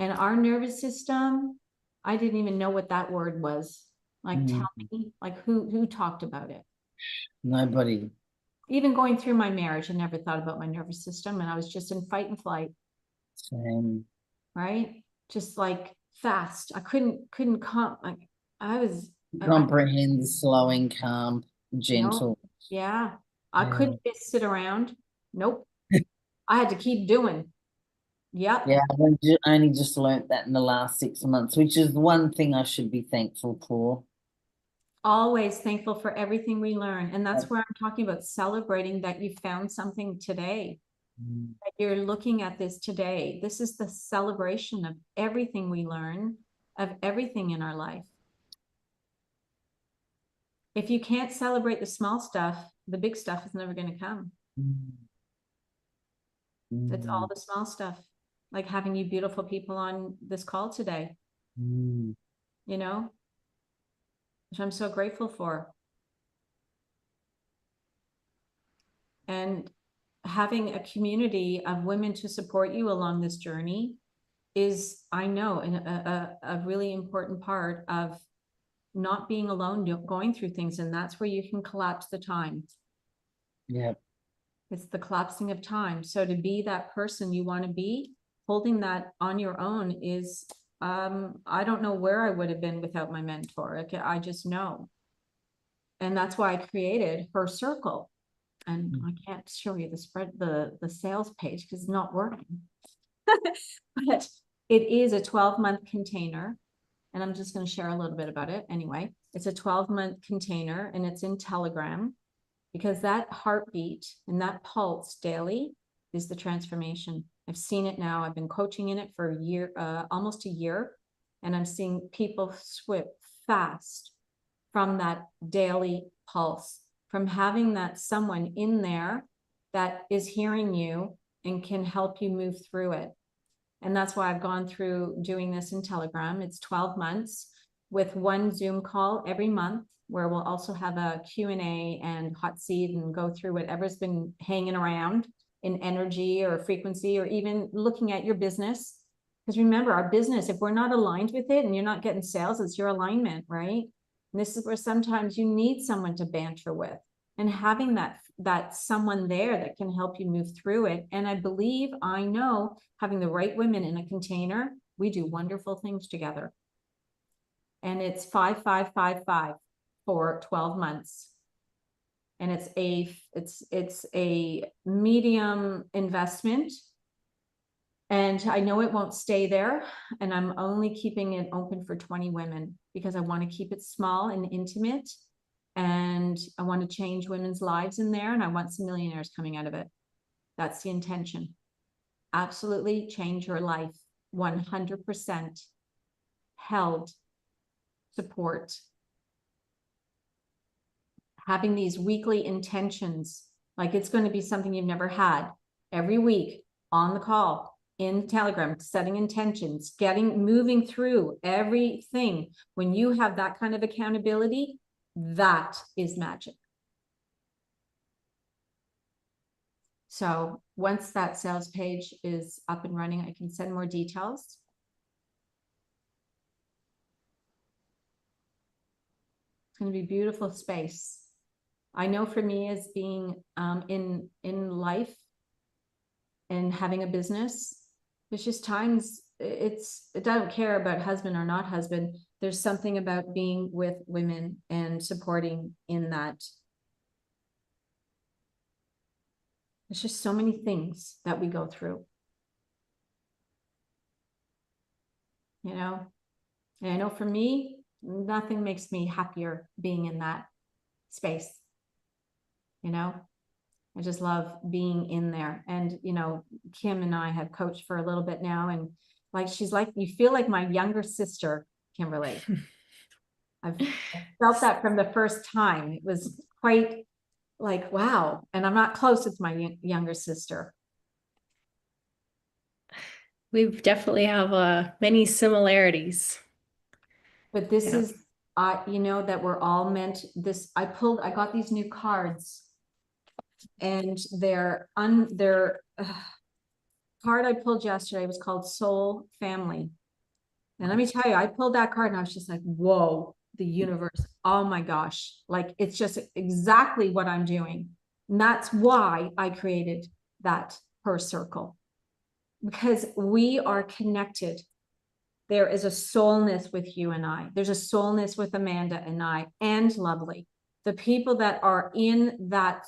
And our nervous system, I didn't even know what that word was. Like, tell me, like who talked about it? Nobody. Even going through my marriage, I never thought about my nervous system, and I was just in fight and flight. Same. Right? Just like fast. I couldn't like I was Comprehend the slowing, calm, gentle. yeah. I couldn't just sit around. Nope. I had to keep doing. Yep. Yeah, I only just learnt that in the last 6 months, which is one thing I should be thankful for. Always thankful for everything we learn. And that's where I'm talking about celebrating that you found something today. That you're looking at this today. This is the celebration of everything we learn, of everything in our life. If you can't celebrate the small stuff, the big stuff is never going to come. It's all the small stuff, like having you beautiful people on this call today, which I'm so grateful for. And having a community of women to support you along this journey is, I know, a really important part of not being alone, going through things. And that's where you can collapse the time. Yeah. It's the collapsing of time. So to be that person you want to be, holding that on your own is, I don't know where I would have been without my mentor. I just know. And that's why I created her circle. And I can't show you the sales page because it's not working. But it is a 12-month container. And I'm just going to share a little bit about it. Anyway, it's a 12-month container and it's in Telegram, because that heartbeat and that pulse daily is the transformation. I've seen it now. I've been coaching in it for a year, almost a year. And I'm seeing people swip fast from that daily pulse, from having that someone in there that is hearing you and can help you move through it. And that's why I've gone through doing this in Telegram. It's 12 months with one Zoom call every month, where we'll also have a Q&A and hot seat and go through whatever's been hanging around in energy or frequency, or even looking at your business. Because remember, our business, if we're not aligned with it and you're not getting sales, it's your alignment, right? And this is where sometimes you need someone to banter with, and having that someone there that can help you move through it. And I know having the right women in a container, we do wonderful things together. And it's 5555 for 12 months. And it's a medium investment. And I know it won't stay there. And I'm only keeping it open for 20 women because I want to keep it small and intimate. And I want to change women's lives in there. And I want some millionaires coming out of it. That's the intention. Absolutely change your life. 100% held support. Having these weekly intentions, like it's going to be something you've never had, every week on the call, in Telegram, setting intentions, moving through everything. When you have that kind of accountability, that is magic. So once that sales page is up and running, I can send more details. It's going to be a beautiful space. I know for me as being in life and having a business, there's just times it doesn't care about husband or not husband. There's something about being with women and supporting in that. There's just so many things that we go through. You know, and I know for me, nothing makes me happier being in that space. You know, I just love being in there. And, you know, Kim and I have coached for a little bit now. And like, she's like, you feel like my younger sister, Kimberly. I've felt that from the first time. It was quite like, wow. And I'm not close with my younger sister. We definitely have many similarities. But this Yeah. is, you know, that we're all meant this. I got these new cards and their card I pulled yesterday was called Soul Family. And let me tell you, I pulled that card and I was just like, whoa, the universe. Oh my gosh. Like, it's just exactly what I'm doing. And that's why I created that her circle, because we are connected. There is a soulness with you and I. There's a soulness with Amanda and I, and Lovely. The people that are in that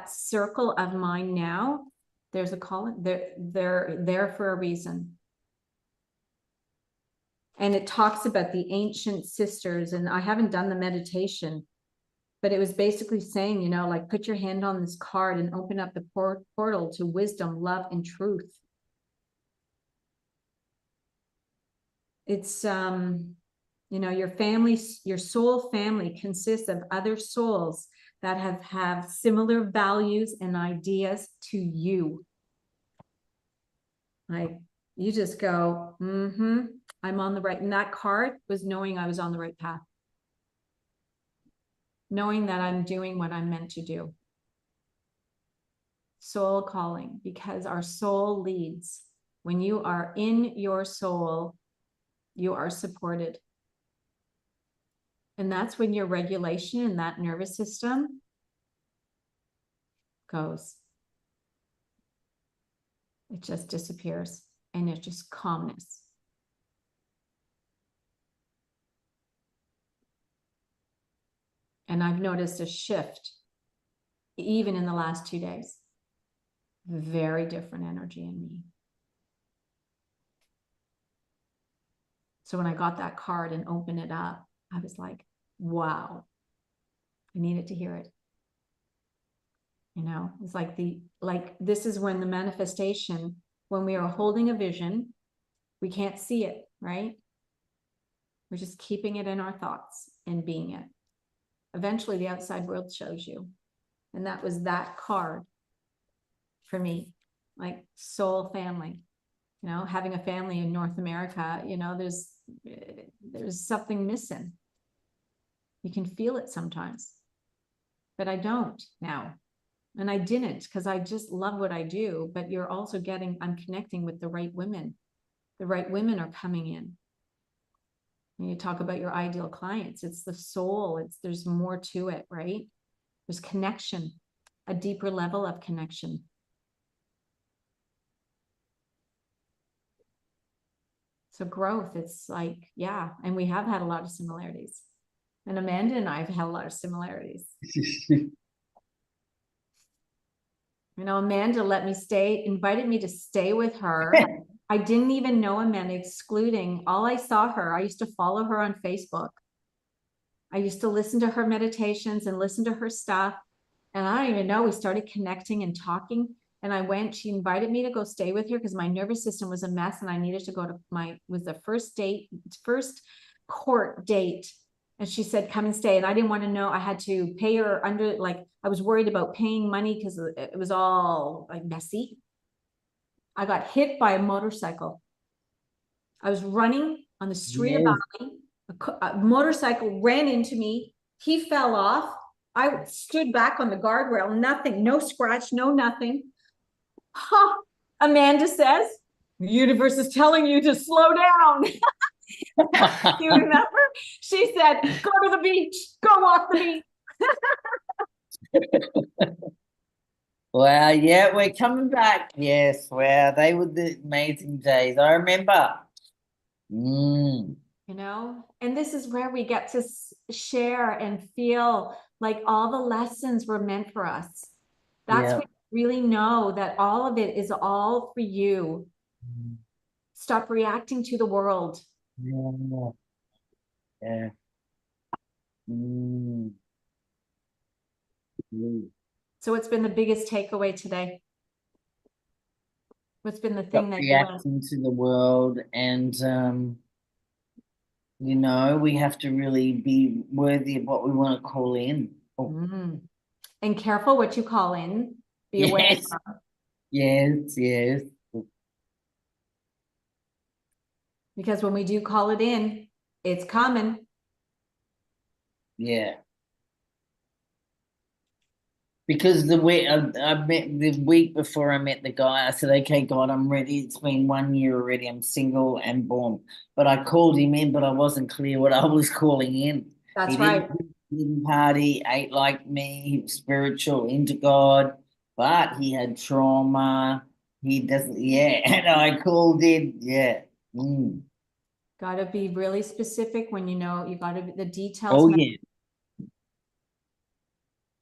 circle of mine now, there's a call. They're there for a reason. And it talks about the ancient sisters, and I haven't done the meditation, but it was basically saying, you know, like, put your hand on this card and open up the portal to wisdom, love, and truth. It's, you know, your family, your soul family consists of other souls that have similar values and ideas to you. Like, you just go, I'm on the right. And that card was knowing I was on the right path. Knowing that I'm doing what I'm meant to do. Soul calling, because our soul leads. When you are in your soul, you are supported. And that's when your regulation in that nervous system goes. It just disappears, and it's just calmness. And I've noticed a shift even in the last 2 days. Very different energy in me. So when I got that card and opened it up, I was like, wow, I needed to hear it. You know, it's like this is when the manifestation, when we are holding a vision, we can't see it, right? We're just keeping it in our thoughts and being it. Eventually the outside world shows you. And that was that card for me, like soul family, you know, having a family in North America, you know, there's something missing. You can feel it sometimes, but I don't now. And I didn't, because I just love what I do, but you're also I'm connecting with the right women. The right women are coming in. When you talk about your ideal clients, it's the soul, there's more to it, right? There's connection, a deeper level of connection. So growth, it's like, yeah, and we have had a lot of similarities. And Amanda and I have had a lot of similarities. You know, Amanda invited me to stay with her. I didn't even know Amanda, excluding all I saw her. I used to follow her on Facebook. I used to listen to her meditations and listen to her stuff. And I don't even know, we started connecting and talking. And she invited me to go stay with her because my nervous system was a mess and I needed to go to was the first court date. And she said, come and stay. And I didn't want to know, I had to pay her I was worried about paying money because it was all like messy. I got hit by a motorcycle. I was running on the street of Bali. A motorcycle ran into me. He fell off. I stood back on the guardrail, nothing, no scratch, no nothing. Amanda says, the universe is telling you to slow down. You remember? She said, go to the beach, go walk the beach. Wow, yeah, we're coming back. Yes, wow, they were the amazing days. I remember. Mm, You know, and this is where we get to share and feel like all the lessons were meant for us. That's yeah. when you really know that all of it is all for you. Stop reacting to the world. Yeah. Yeah. Mm. Mm. So what's been the biggest takeaway today? What's been the Stop thing that you learned? reacting to the world, and you know, we have to really be worthy of what we want to call in. Oh, Mm. And careful what you call in. Be aware. yes, yes, yes. Because when we do call it in, it's coming. Yeah. Because I met the week before I met the guy, I said, okay, God, I'm ready. It's been 1 year already. I'm single and born. But I called him in, but I wasn't clear what I was calling in. That's He right. didn't party, ate like me, he was spiritual, into God, but he had trauma. He doesn't, yeah. And I called in, yeah. Mm. Got to be really specific when you know you got to the details. Oh, yeah.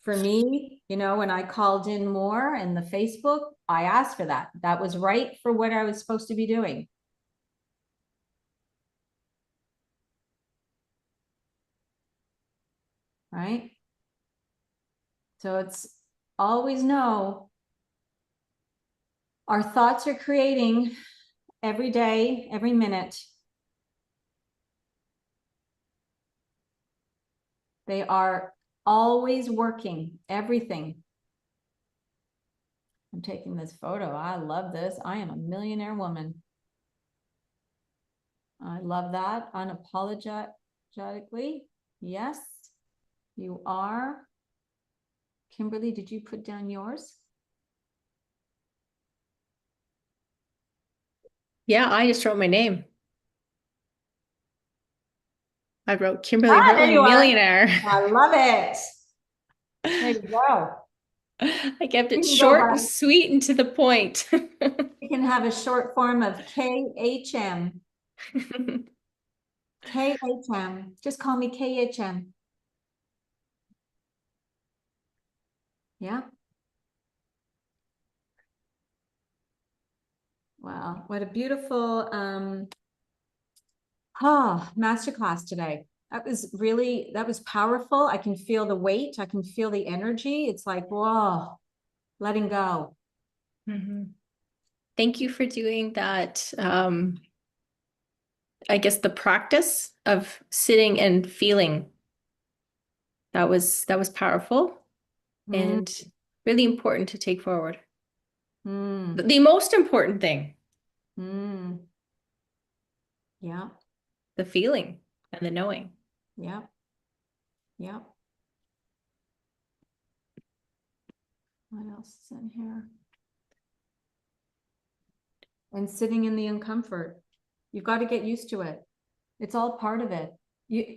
For me, you know, when I called in more in the Facebook, I asked for that. That was right for what I was supposed to be doing. Right? So it's always know our thoughts are creating every day, every minute. They are always working, everything. I'm taking this photo. I love this. I am a millionaire woman. I love that. Unapologetically. Yes, you are. Kimberly, did you put down yours? Yeah, I just wrote my name. I wrote Kimberly Ah, there Hortling, you are. millionaire. I love it. There you go. I kept You it can go short by, and sweet and to the point. you can have a short form of KHM. KHM. Just call me KHM. Yeah. Wow, what a beautiful masterclass today. That was powerful. I can feel the weight. I can feel the energy. It's like, whoa, letting go. Mhm. Thank you for doing that. I guess the practice of sitting and feeling. That was powerful Mm, and really important to take forward. mm, The most important thing, mm. Yeah, the feeling and the knowing. yeah, yeah. What else is in here? And sitting in the uncomfort. You've got to get used to it. It's all part of it.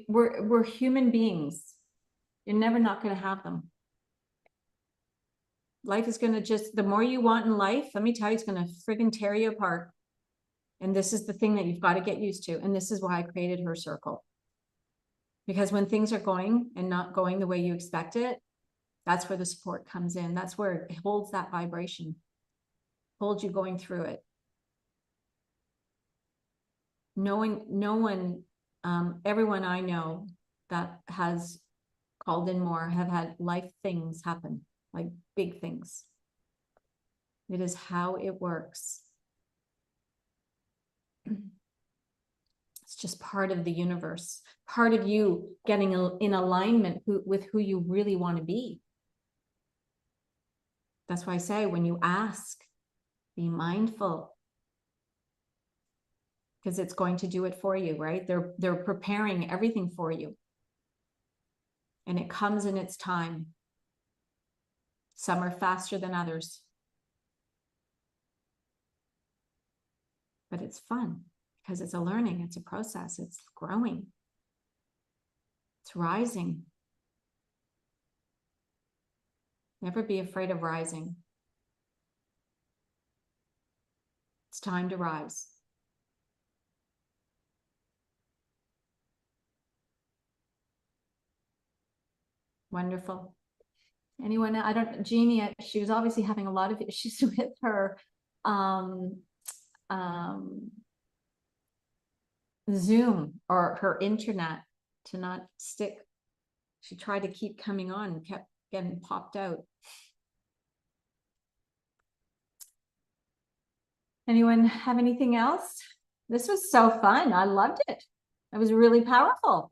We're human beings. You're never not going to have them. Life is going to just, the more you want in life, let me tell you, it's going to friggin' tear you apart. And this is the thing that you've got to get used to. And this is why I created Her Circle. Because when things are going and not going the way you expect it, that's where the support comes in. That's where it holds that vibration, holds you going through it. No one, everyone I know that has called in more have had life things happen, like big things. It is how it works. It's just part of the universe, part of you getting in alignment with who you really want to be. That's why I say, when you ask, be mindful, because it's going to do it for you, right? They're preparing everything for you. And it comes in its time. Some are faster than others. But it's fun because it's a learning, it's a process, it's growing, it's rising. Never be afraid of rising. It's time to rise. Wonderful. Anyone? I don't, Jeannie, she was obviously having a lot of issues with her Zoom or her internet to not stick. She tried to keep coming on and kept getting popped out. Anyone have anything else? This was so fun. I loved it. It was really powerful.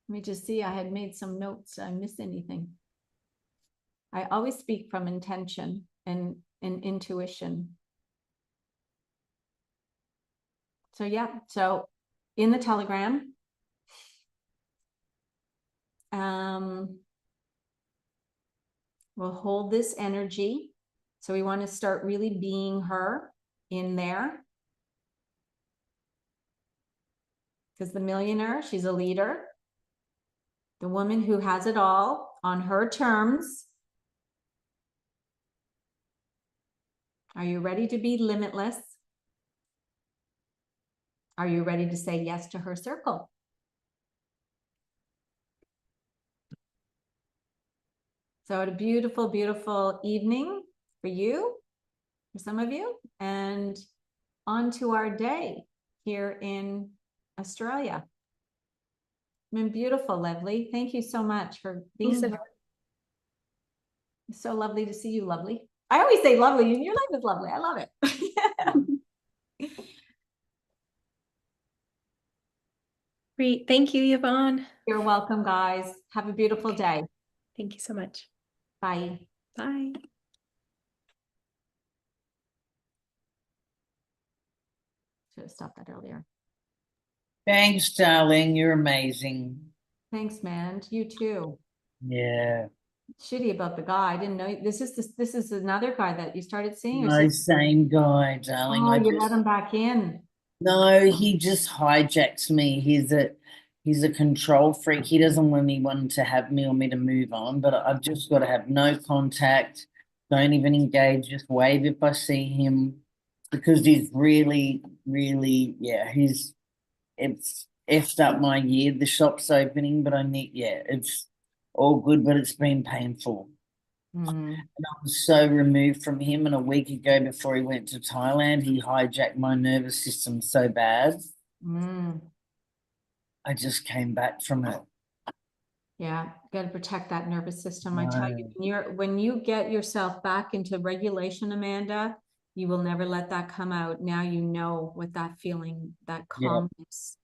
Let me just see. I had made some notes. Did I miss anything? I always speak from intention and intuition. So yeah, so in the Telegram, we'll hold this energy. So we want to start really being her in there. Because the millionaire, she's a leader. The woman who has it all on her terms. Are you ready to be limitless? Are you ready to say yes to her circle? So a beautiful, beautiful evening for you, for some of you, and on to our day here in Australia. Been beautiful, Lovely. Thank you so much for being here. It's so lovely to see you, Lovely. I always say lovely, and your life is lovely. I love it. Great. Thank you, Yvonne. You're welcome, guys. Have a beautiful day. Thank you so much. Bye. Bye. Should have stopped that earlier. Thanks, darling. You're amazing. Thanks, man. You too. Yeah. Shitty about the guy. I didn't know this is another guy that you started seeing. No, same guy, darling. Oh, I you just, let him back in. no, he just hijacks me. He's a control freak. He doesn't want anyone to have me or me to move on, but I've just got to have no contact. Don't even engage. Just wave if I see him, because he's really, really, yeah, it's effed up my year. The shop's opening, but it's all good, but it's been painful. Mm. And I was so removed from him, and a week ago before he went to Thailand, he hijacked my nervous system so bad. Mm. I just came back from it. Yeah, got to protect that nervous system. I tell you, when you get yourself back into regulation, Amanda, you will never let that come out. Now you know what that feeling, that calmness.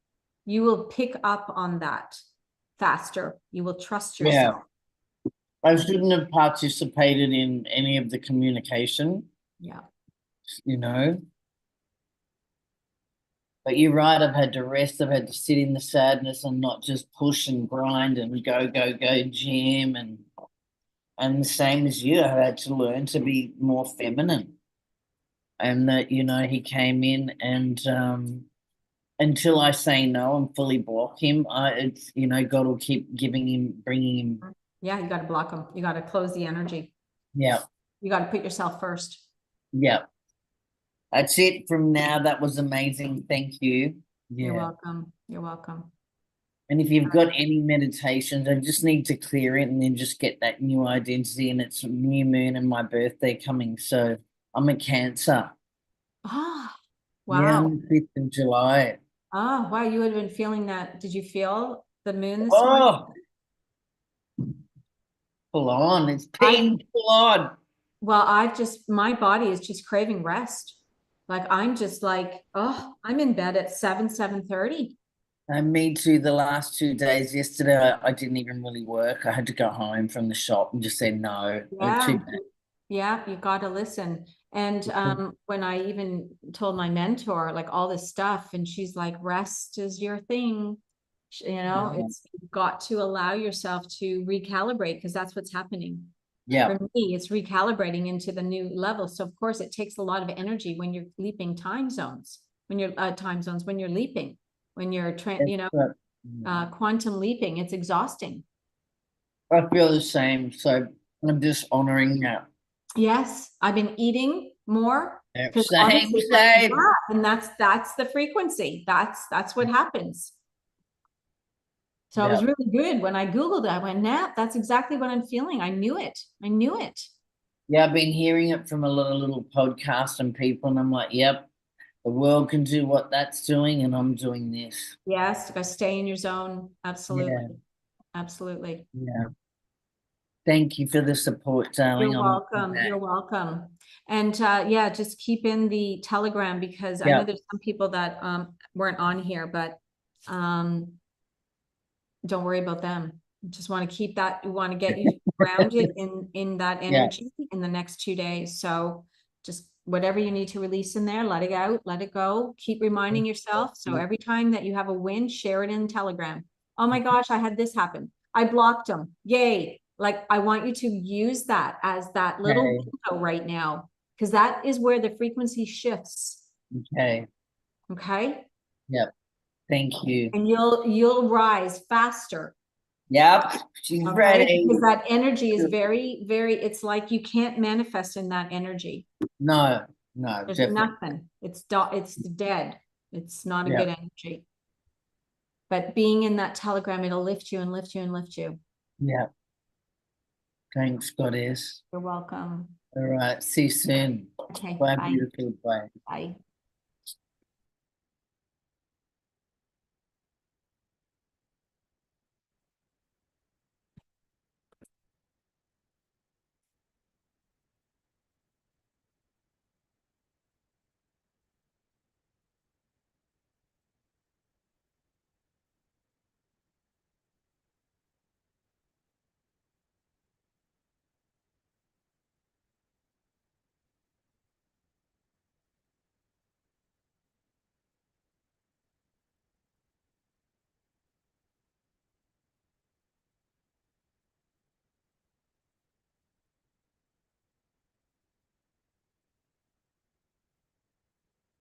You will pick up on that faster. You will trust yourself. Yeah. I shouldn't have participated in any of the communication. Yeah. You know. But you're right, I've had to rest, I've had to sit in the sadness and not just push and grind and go gym, and the same as you, I've had to learn to be more feminine. And that, he came in and until I say no and fully block him, God will keep bringing him. Yeah, you got to block him. You got to close the energy. Yeah. You got to put yourself first. Yeah. That's it from now. That was amazing. Thank you. Yeah. You're welcome. You're welcome. And if you've got any meditations, I just need to clear it and then just get that new identity. And it's new moon and my birthday coming. So I'm a Cancer. Ah, Yeah, wow. on the 5th of July. Oh, wow. You would have been feeling that. Did you feel the moon this morning? Full on. It's been full on. Well, my body is just craving rest. Like, I'm just like, oh, I'm in bed at 7:30. And me too. The last 2 days, yesterday, I didn't even really work. I had to go home from the shop and just say no. Yeah. Yeah, you got to listen. And when I even told my mentor, like, all this stuff, and she's like, rest is your thing. It's you've got to allow yourself to recalibrate, because that's what's happening. Yeah. For me, it's recalibrating into the new level. So of course it takes a lot of energy when you're leaping time zones, when you're when you're leaping, when you're quantum leaping, it's exhausting. I feel the same. So I'm just honoring that. Yes, I've been eating more because Same, honestly, same. and that's the frequency. That's what happens. So it was really good when I Googled it. I went, nap, that's exactly what I'm feeling. I knew it. I knew it. Yeah, I've been hearing it from a lot of little podcasts and people, and I'm like, yep, the world can do what that's doing, and I'm doing this. Yes, to stay in your zone. Absolutely. Yeah. Absolutely. Yeah. Thank you for the support, darling. You're welcome. You're welcome. And yeah, just keep in the Telegram because I know there's some people that weren't on here, but don't worry about them. Just want to keep that. We want to get you grounded in that energy in the next 2 days. So just whatever you need to release in there, let it out, let it go. Keep reminding yourself. So every time that you have a win, share it in Telegram. Oh my gosh, I had this happen. I blocked them. Yay. Like, I want you to use that as that little window right now, because that is where the frequency shifts. Okay. Okay. Yep. Thank you. And you'll rise faster. Yep. She's ready. Because that energy is very, very, it's like you can't manifest in that energy. No, There's definitely. nothing. It's dead. It's not a good energy. But being in that Telegram, it'll lift you and lift you and lift you. Yeah. Thanks, Goddess. You're welcome. All right. See you soon. Okay. Bye, Bye. beautiful. Bye. Bye.